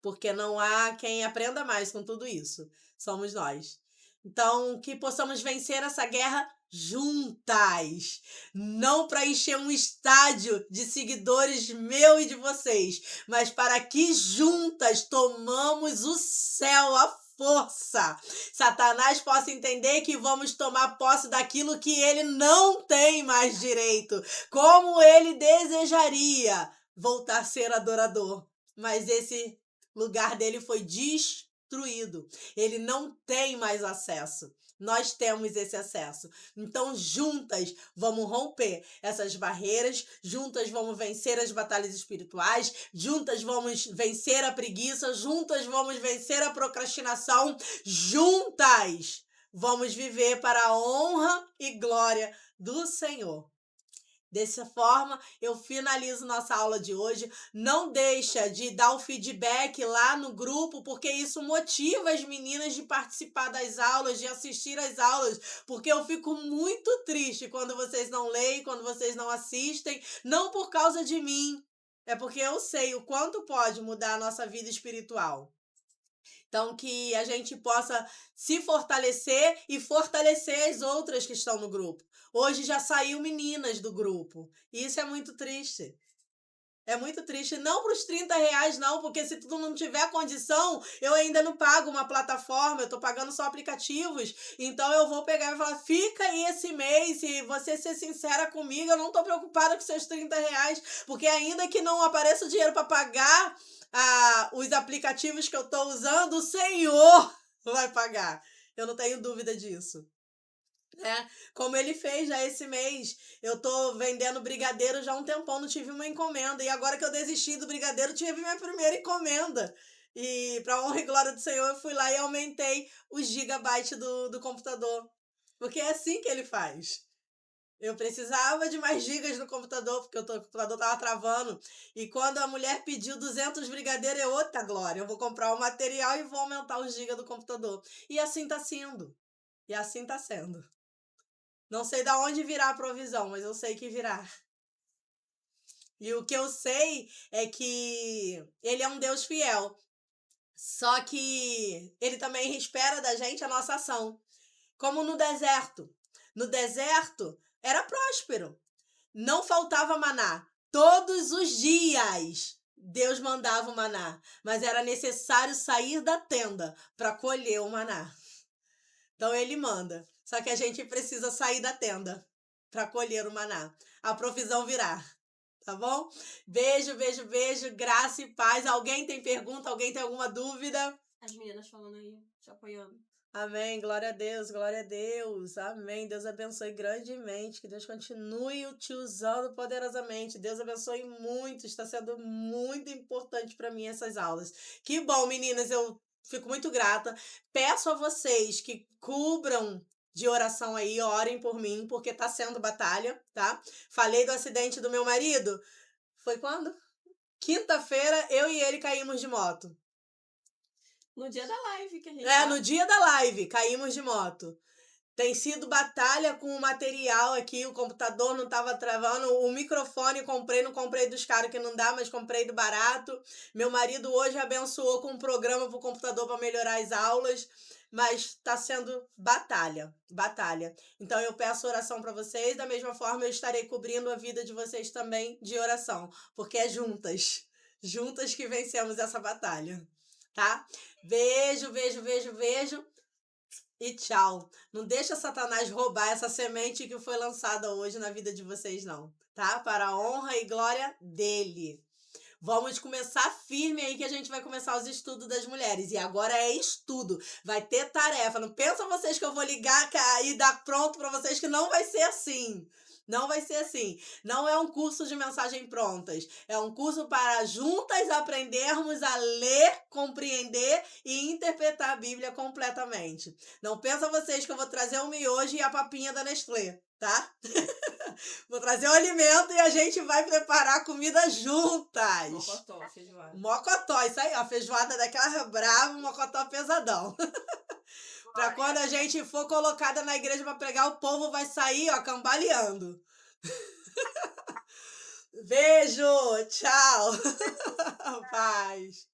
Porque não há quem aprenda mais com tudo isso. Somos nós. Então, que possamos vencer essa guerra juntas, não para encher um estádio de seguidores meu e de vocês, mas para que juntas tomamos o céu à força. Satanás possa entender que vamos tomar posse daquilo que ele não tem mais direito, como ele desejaria voltar a ser adorador, mas esse lugar dele foi destruído. Ele não tem mais acesso. Nós temos esse acesso. Então, juntas, vamos romper essas barreiras, juntas vamos vencer as batalhas espirituais, juntas vamos vencer a preguiça, juntas vamos vencer a procrastinação, juntas vamos viver para a honra e glória do Senhor. Dessa forma, eu finalizo nossa aula de hoje. Não deixa de dar o feedback lá no grupo, porque isso motiva as meninas de participar das aulas, de assistir às aulas, porque eu fico muito triste quando vocês não leem, quando vocês não assistem, não por causa de mim, é porque eu sei o quanto pode mudar a nossa vida espiritual. Então, que a gente possa se fortalecer e fortalecer as outras que estão no grupo. Hoje já saiu meninas do grupo. E isso é muito triste. É muito triste. Não para os R$30, não, porque se tu não tiver condição, eu ainda não pago uma plataforma, eu tô pagando só aplicativos. Então eu vou pegar e falar, fica aí esse mês, se você ser sincera comigo, eu não tô preocupada com seus R$30, porque ainda que não apareça o dinheiro para pagar os aplicativos que eu tô usando, o Senhor vai pagar. Eu não tenho dúvida disso. Como ele fez já esse mês. Eu tô vendendo brigadeiro já há um tempão, não tive uma encomenda. E agora que eu desisti do brigadeiro, tive minha primeira encomenda. E para honra e glória do Senhor, eu fui lá e aumentei os gigabytes do computador. Porque é assim que ele faz. Eu precisava de mais gigas no computador, porque o computador tava travando. E quando a mulher pediu 200 brigadeiros, eu, outra glória, eu vou comprar o material e vou aumentar os gigas do computador. E assim tá sendo. E assim tá sendo. Não sei de onde virá a provisão, mas eu sei que virá. E o que eu sei é que ele é um Deus fiel. Só que ele também espera da gente a nossa ação. Como no deserto. No deserto era próspero. não faltava maná. Todos os dias Deus mandava o maná, mas era necessário sair da tenda para colher o maná. Então ele manda, só que a gente precisa sair da tenda para colher o maná. A provisão virá, tá bom? Beijo, beijo, beijo, graça e paz. Alguém tem pergunta? Alguém tem alguma dúvida? As meninas falando aí, te apoiando. Amém, glória a Deus, glória a Deus, amém, Deus abençoe grandemente, que Deus continue te usando poderosamente, Deus abençoe muito, está sendo muito importante para mim essas aulas. Que bom, meninas, eu fico muito grata, peço a vocês que cubram de oração aí, orem por mim, porque tá sendo batalha, tá? Falei do acidente do meu marido, foi quando? Quinta-feira, eu e ele caímos de moto. No dia da live que a gente No dia da live, caímos de moto. Tem sido batalha com o material aqui, o computador não estava travando, o microfone não comprei dos caros que não dá, mas comprei do barato. Meu marido hoje abençoou com um programa para o computador para melhorar as aulas, mas está sendo batalha. Então eu peço oração para vocês, da mesma forma eu estarei cobrindo a vida de vocês também de oração, porque é juntas que vencemos essa batalha, tá? Beijo, beijo, beijo, beijo. E tchau. Não deixa Satanás roubar essa semente que foi lançada hoje na vida de vocês, não. Tá? Para a honra e glória dele. Vamos começar firme aí que a gente vai começar os estudos das mulheres. E agora é estudo. Vai ter tarefa. Não pensa vocês que eu vou ligar e dar pronto para vocês que não vai ser assim. Não vai ser assim. Não é um curso de mensagem prontas. É um curso para juntas aprendermos a ler, compreender e interpretar a Bíblia completamente. Não pensa vocês que eu vou trazer o miojo e a papinha da Nestlé, tá? Vou trazer o alimento e a gente vai preparar a comida juntas. Mocotó, feijoada. Mocotó, isso aí, ó. Feijoada daquela brava, mocotó pesadão. Pra quando a gente for colocada na igreja pra pregar, o povo vai sair, ó, cambaleando. Beijo, tchau. Paz.